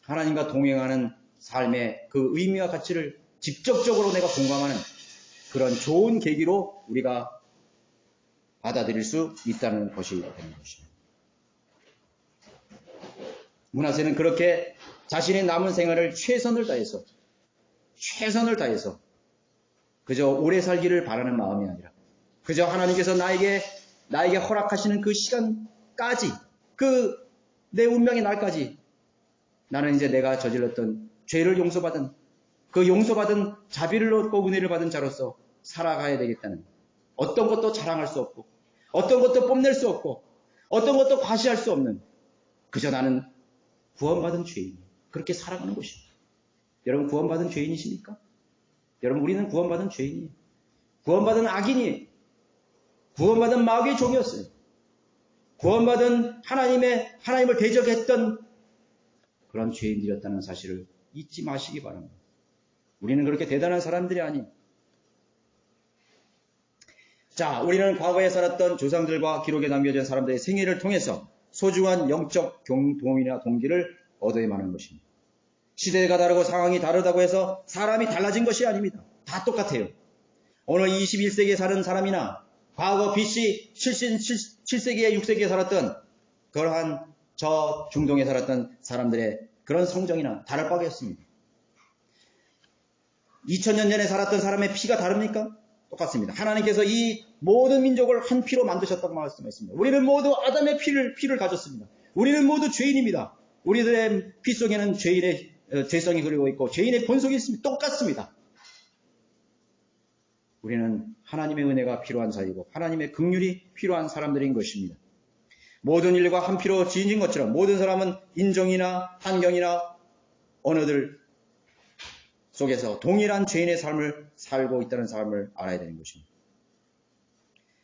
[SPEAKER 1] 하나님과 동행하는 삶의 그 의미와 가치를 직접적으로 내가 공감하는 그런 좋은 계기로 우리가 받아들일 수 있다는 것이 되는 것입니다. 므낫세는 그렇게 자신의 남은 생활을 최선을 다해서 그저 오래 살기를 바라는 마음이 아니라 그저 하나님께서 나에게 허락하시는 그 시간까지, 그 내 운명의 날까지 나는 이제 내가 저질렀던 죄를 용서받은, 그 용서받은 자비를 얻고 은혜를 받은 자로서 살아가야 되겠다는, 어떤 것도 자랑할 수 없고 어떤 것도 뽐낼 수 없고 어떤 것도 과시할 수 없는, 그저 나는 구원받은 죄인, 그렇게 살아가는 것입니다. 여러분, 구원받은 죄인이십니까? 여러분, 우리는 구원받은 죄인이에요. 구원받은 악인이에요. 구원받은 마귀의 종이었어요. 구원받은 하나님을 대적했던 그런 죄인들이었다는 사실을 잊지 마시기 바랍니다. 우리는 그렇게 대단한 사람들이 아니에요. 자, 우리는 과거에 살았던 조상들과 기록에 남겨진 사람들의 생애를 통해서 소중한 영적 동의나 동기를 얻어야 하는 것입니다. 시대가 다르고 상황이 다르다고 해서 사람이 달라진 것이 아닙니다. 다 똑같아요. 오늘 21세기에 사는 사람이나 과거 BC 7세기에 6세기에 살았던 그러한 저 중동에 살았던 사람들의 그런 성정이나 다를 바가 없습니다. 2000년 전에 살았던 사람의 피가 다릅니까? 똑같습니다. 하나님께서 이 모든 민족을 한 피로 만드셨다고 말씀했습니다. 우리는 모두 아담의 피를 가졌습니다. 우리는 모두 죄인입니다. 우리들의 피 속에는 죄인의 죄성이 흐르고 있고 죄인의 본성이 있습니다. 똑같습니다. 우리는 하나님의 은혜가 필요한 자이고 하나님의 긍휼이 필요한 사람들인 것입니다. 모든 인류가 한 피로 지어진 것처럼 모든 사람은 인종이나 환경이나 언어들 속에서 동일한 죄인의 삶을 살고 있다는 사람을 알아야 되는 것입니다.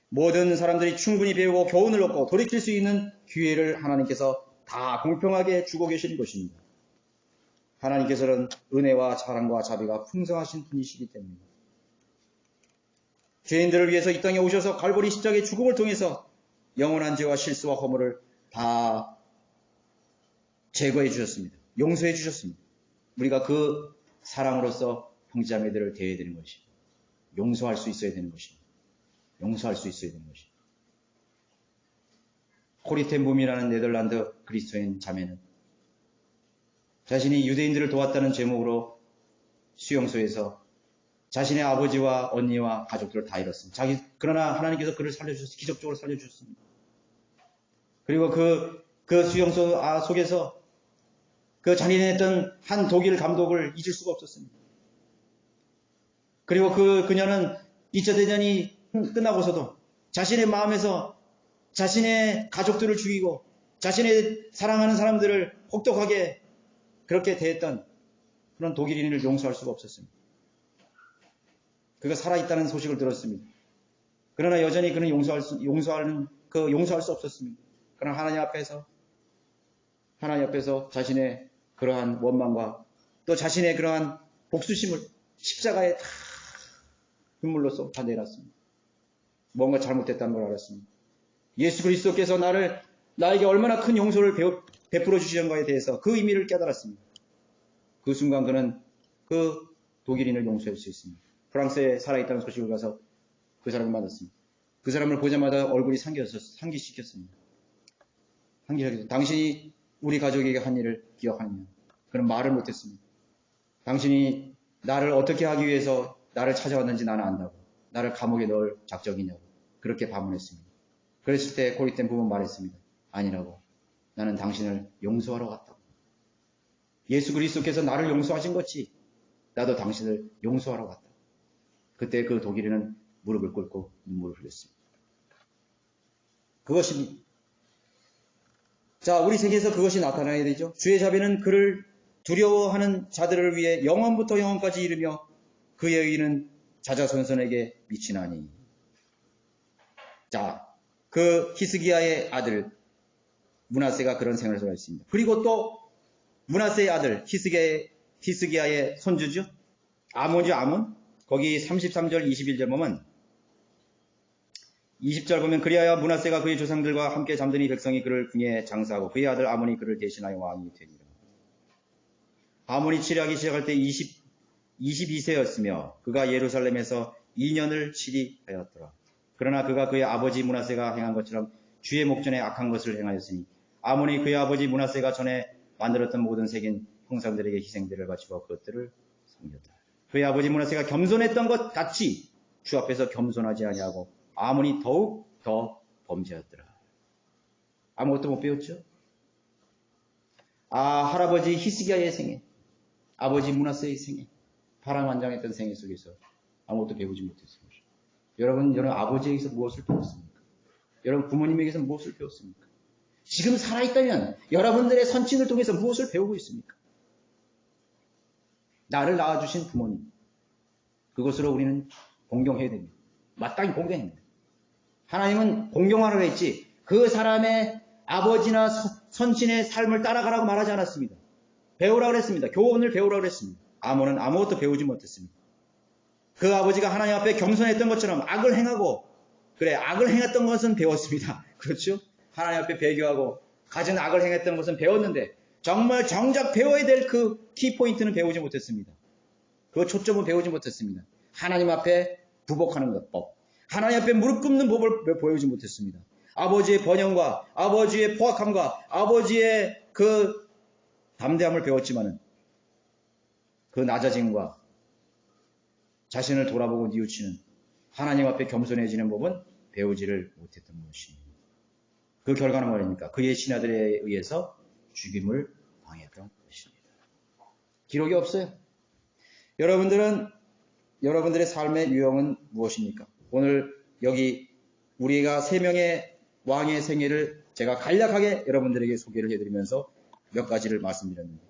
[SPEAKER 1] 모든 사람들이 충분히 배우고 교훈을 얻고 돌이킬 수 있는 기회를 하나님께서 다 공평하게 주고 계시는 것입니다. 하나님께서는 은혜와 사랑과 자비가 풍성하신 분이시기 때문입니다. 죄인들을 위해서 이 땅에 오셔서 갈보리 십자가의 죽음을 통해서 영원한 죄와 실수와 허물을 다 제거해 주셨습니다. 용서해 주셨습니다. 우리가 그 사랑으로서 형제자매들을 대해야 되는 것입니다. 용서할 수 있어야 되는 것입니다. 용서할 수 있어야 되는 것입니다. 코리텐붐이라는 네덜란드 그리스도인 자매는 자신이 유대인들을 도왔다는 제목으로 수용소에서 자신의 아버지와 언니와 가족들을 다 잃었습니다. 그러나 하나님께서 그를 살려주셨습니다. 기적적으로 살려주셨습니다. 그리고 그 수용소 속에서 그 잔인했던 한 독일 감독을 잊을 수가 없었습니다. 그리고 그녀는 2차 대전이 끝나고서도 자신의 마음에서 자신의 가족들을 죽이고 자신의 사랑하는 사람들을 혹독하게 그렇게 대했던 그런 독일인을 용서할 수가 없었습니다. 그가 살아있다는 소식을 들었습니다. 그러나 여전히 그는 용서할 수 없었습니다. 그러나 하나님 앞에서 자신의 그러한 원망과 또 자신의 그러한 복수심을 십자가에 다 눈물로써 다 내놨습니다. 뭔가 잘못됐다는 걸 알았습니다. 예수 그리스도께서 나에게 얼마나 큰 용서를 베풀어 주시는가에 대해서 그 의미를 깨달았습니다. 그 순간 그는 그 독일인을 용서할 수 있습니다. 프랑스에 살아있다는 소식을 가서 그 사람을 만났습니다. 그 사람을 보자마자 얼굴이 상기시켰습니다. 당신이 우리 가족에게 한 일을 기억하느냐? 그는 말을 못했습니다. 당신이 나를 어떻게 하기 위해서 나를 찾아왔는지 나는 안다고. 나를 감옥에 넣을 작정이냐고. 그렇게 반문했습니다. 그랬을 때 고립된 부부는 말했습니다. 아니라고. 나는 당신을 용서하러 왔다고. 예수 그리스도께서 나를 용서하신 것이 나도 당신을 용서하러 왔다. 그때 그 독일인은 무릎을 꿇고 눈물을 흘렸습니다. 그것입니다. 자, 우리 세계에서 그것이 나타나야 되죠. 주의 자비는 그를 두려워하는 자들을 위해 영원부터 영원까지 이르며 그의 의는 자자손손에게 미치나니. 자, 그 히스기야의 아들 므낫세가 그런 생활을 하고 있습니다. 그리고 또 므낫세의 아들 히스기야의 손주죠. 아몬이죠, 아몬. 거기 33절 21절 보면 20절 보면 그리하여 므낫세가 그의 조상들과 함께 잠드니 백성이 그를 궁에 장사하고 그의 아들 아몬이 그를 대신하여 왕이 되니라. 아몬이 치료하기 시작할 때 22세였으며 그가 예루살렘에서 2년을 치리하였더라. 그러나 그가 그의 아버지 므낫세가 행한 것처럼 주의 목전에 악한 것을 행하였으니 아몬이 그의 아버지 므낫세가 전에 만들었던 모든 색인 형상들에게 희생들을 바치고 그것들을 섬겼다. 그의 아버지 므낫세가 겸손했던 것 같이 주 앞에서 겸손하지 아니하고 아몬이 더욱 더 범죄하였더라. 아무것도 못 배웠죠? 할아버지 히스기야의 생애, 아버지 므낫세의 생애, 파란만장했던 생애 속에서 아무것도 배우지 못했습니다. 여러분 아버지에게서 무엇을 배웠습니까? 여러분 부모님에게서 무엇을 배웠습니까? 지금 살아있다면 여러분들의 선친을 통해서 무엇을 배우고 있습니까? 나를 낳아주신 부모님, 그것으로 우리는 공경해야 됩니다. 마땅히 공경해야 됩니다. 하나님은 공경하라고 했지 그 사람의 아버지나 선친의 삶을 따라가라고 말하지 않았습니다. 배우라고 했습니다. 교훈을 배우라고 했습니다. 아몬은 아무것도 배우지 못했습니다. 그 아버지가 하나님 앞에 겸손했던 것처럼 악을 행하고 악을 행했던 것은 배웠습니다. 그렇죠? 하나님 앞에 배교하고 가진 악을 행했던 것은 배웠는데 정말 정작 배워야 될 그 키포인트는 배우지 못했습니다. 그 초점은 배우지 못했습니다. 하나님 앞에 부복하는 법, 하나님 앞에 무릎 꿇는 법을 보여주지 못했습니다. 아버지의 번영과 아버지의 포악함과 아버지의 그 담대함을 배웠지만은 그 낮아짐과 자신을 돌아보고 뉘우치는 하나님 앞에 겸손해지는 법은 배우지를 못했던 것입니다. 그 결과는 뭐입니까? 그의 신하들에 의해서 죽임을 당했던 것입니다. 기록이 없어요. 여러분들의 삶의 유형은 무엇입니까? 오늘 여기 우리가 3명의 왕의 생애를 제가 간략하게 여러분들에게 소개를 해드리면서 몇 가지를 말씀드렸는데,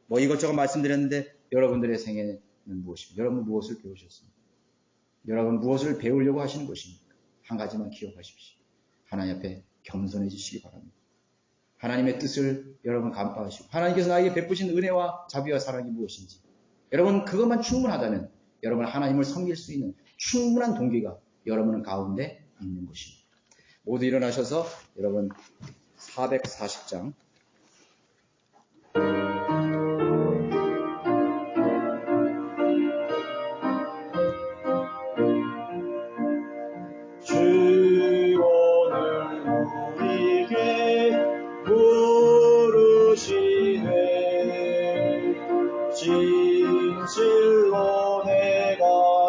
[SPEAKER 1] 뭐 이것저것 말씀드렸는데 여러분들의 생애는 무엇입니까? 여러분 무엇을 배우셨습니까? 여러분 무엇을 배우려고 하시는 것입니까? 한 가지만 기억하십시오. 하나님 앞에 겸손해지시기 바랍니다. 하나님의 뜻을 여러분 간파하시고 하나님께서 나에게 베푸신 은혜와 자비와 사랑이 무엇인지 여러분 그것만 충분하다면 여러분 하나님을 섬길 수 있는 충분한 동기가 여러분 가운데 있는 것입니다. 모두 일어나셔서 여러분 440장
[SPEAKER 2] 진실로 내가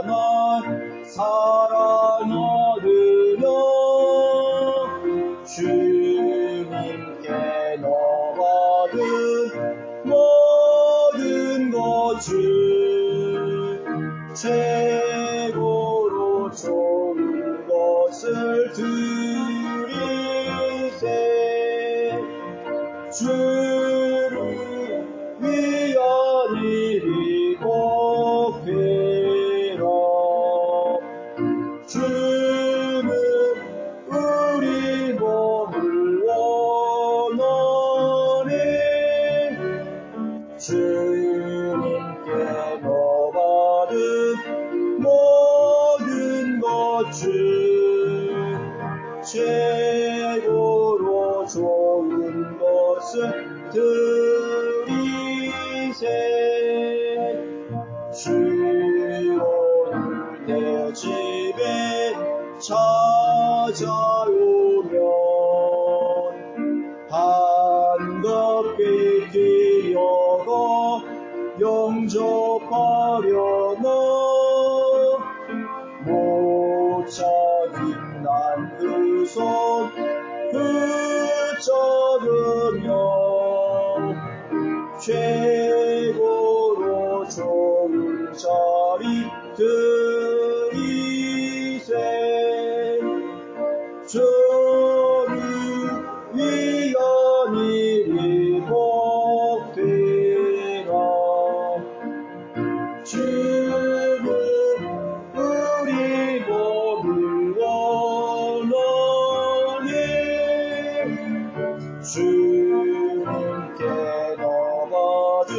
[SPEAKER 2] 널 사랑하느냐 주님께 너 받은 모든 것을 최고로 좋은 것을 드리세 주를 위한 일이 복되라 주는 우리 몸을 원하네 주님께 너 받은 모든 것을 최고로 좋은 것을 드리세 주오늘 내 집에 찾아오면 반갑게 뛰어가 영접하려나 못 찾은 난 그 손 붙잡으며 최고로 좋은 자리 드리세 주를 위한 일이 복되라 주는 우리 몸을 원하네 주님께 너 받은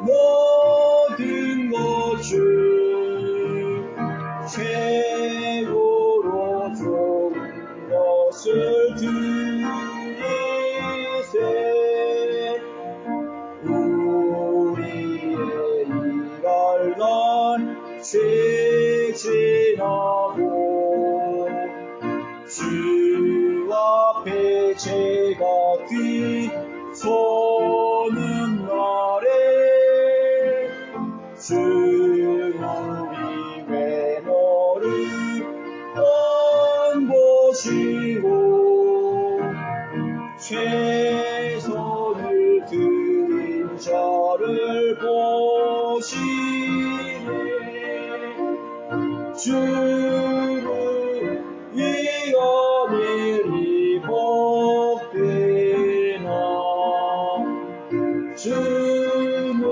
[SPEAKER 2] 모든 것을 최고로 좋은 것을 드리세 우리의 일할 날 쇠진하고 주 앞에 제가 귀 서는 날에 주 우리 외모를 안 보시고 최선을 드린 자를 보시네 주를 위한 일이 복되나 주는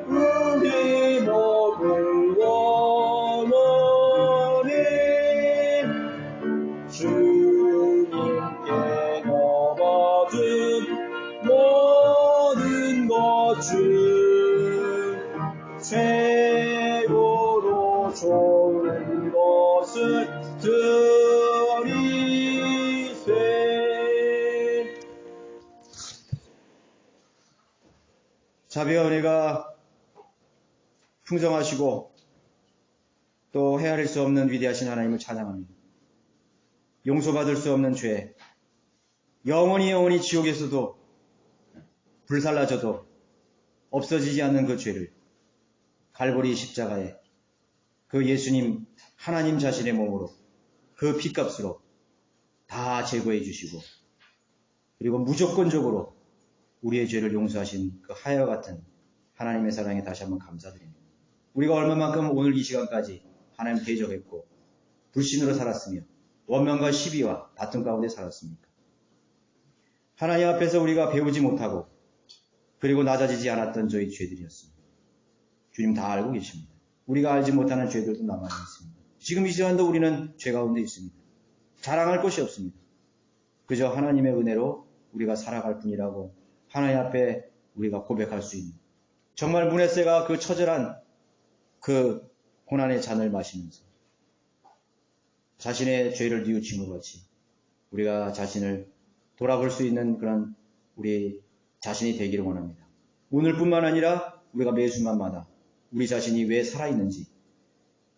[SPEAKER 2] 우리 몸을 원하네 주님께 너 받은 모든 것을 최고로 좋은 것
[SPEAKER 1] 자비와 은혜가 풍성하시고 또 헤아릴 수 없는 위대하신 하나님을 찬양합니다. 용서받을 수 없는 죄, 영원히 지옥에서도 불살라져도 없어지지 않는 그 죄를 갈보리 십자가에 그 예수님 하나님 자신의 몸으로 그 핏값으로 다 제거해 주시고 그리고 무조건적으로 우리의 죄를 용서하신 그 하여 같은 하나님의 사랑에 다시 한번 감사드립니다. 우리가 얼마만큼 오늘 이 시간까지 하나님 대적했고 불신으로 살았으며 원망과 시비와 다툼 가운데 살았습니까? 하나님 앞에서 우리가 배우지 못하고 그리고 낮아지지 않았던 저희 죄들이었습니다. 주님 다 알고 계십니다. 우리가 알지 못하는 죄들도 남아 있습니다. 지금 이 시간도 우리는 죄 가운데 있습니다. 자랑할 것이 없습니다. 그저 하나님의 은혜로 우리가 살아갈 뿐이라고 하나님 앞에 우리가 고백할 수 있는 정말 문에세가 그 처절한 그 고난의 잔을 마시면서 자신의 죄를 뉘우친 것 같이 우리가 자신을 돌아볼 수 있는 그런 우리 자신이 되기를 원합니다. 오늘뿐만 아니라 우리가 매 순간마다 우리 자신이 왜 살아있는지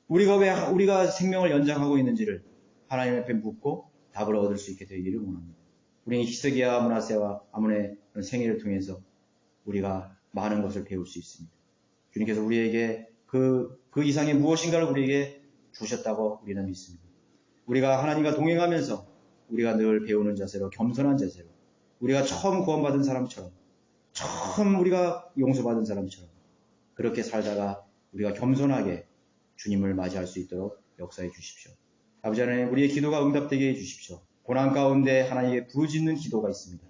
[SPEAKER 1] 우리가 왜 우리가 생명을 연장하고 있는지를 하나님 앞에 묻고 답을 얻을 수 있게 되기를 원합니다. 우리는 히스기야 므낫세와 아몬의 생애를 통해서 우리가 많은 것을 배울 수 있습니다. 주님께서 우리에게 그 이상의 무엇인가를 우리에게 주셨다고 우리는 믿습니다. 우리가 하나님과 동행하면서 우리가 늘 배우는 자세로 겸손한 자세로 우리가 처음 구원받은 사람처럼 처음 우리가 용서받은 사람처럼 그렇게 살다가 우리가 겸손하게 주님을 맞이할 수 있도록 역사해 주십시오. 아버지 하나님 우리의 기도가 응답되게 해 주십시오. 고난 가운데 하나님께 부르짖는 기도가 있습니다.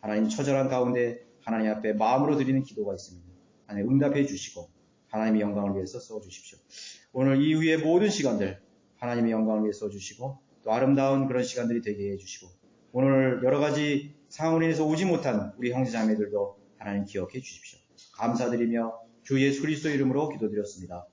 [SPEAKER 1] 하나님 처절한 가운데 하나님 앞에 마음으로 드리는 기도가 있습니다. 하나님 응답해 주시고 하나님의 영광을 위해서 써주십시오. 오늘 이후의 모든 시간들 하나님의 영광을 위해 써주시고 또 아름다운 그런 시간들이 되게 해주시고 오늘 여러 가지 상황으로 인해서 오지 못한 우리 형제자매들도 하나님 기억해 주십시오. 감사드리며 주 예수 그리스도 이름으로 기도드렸습니다.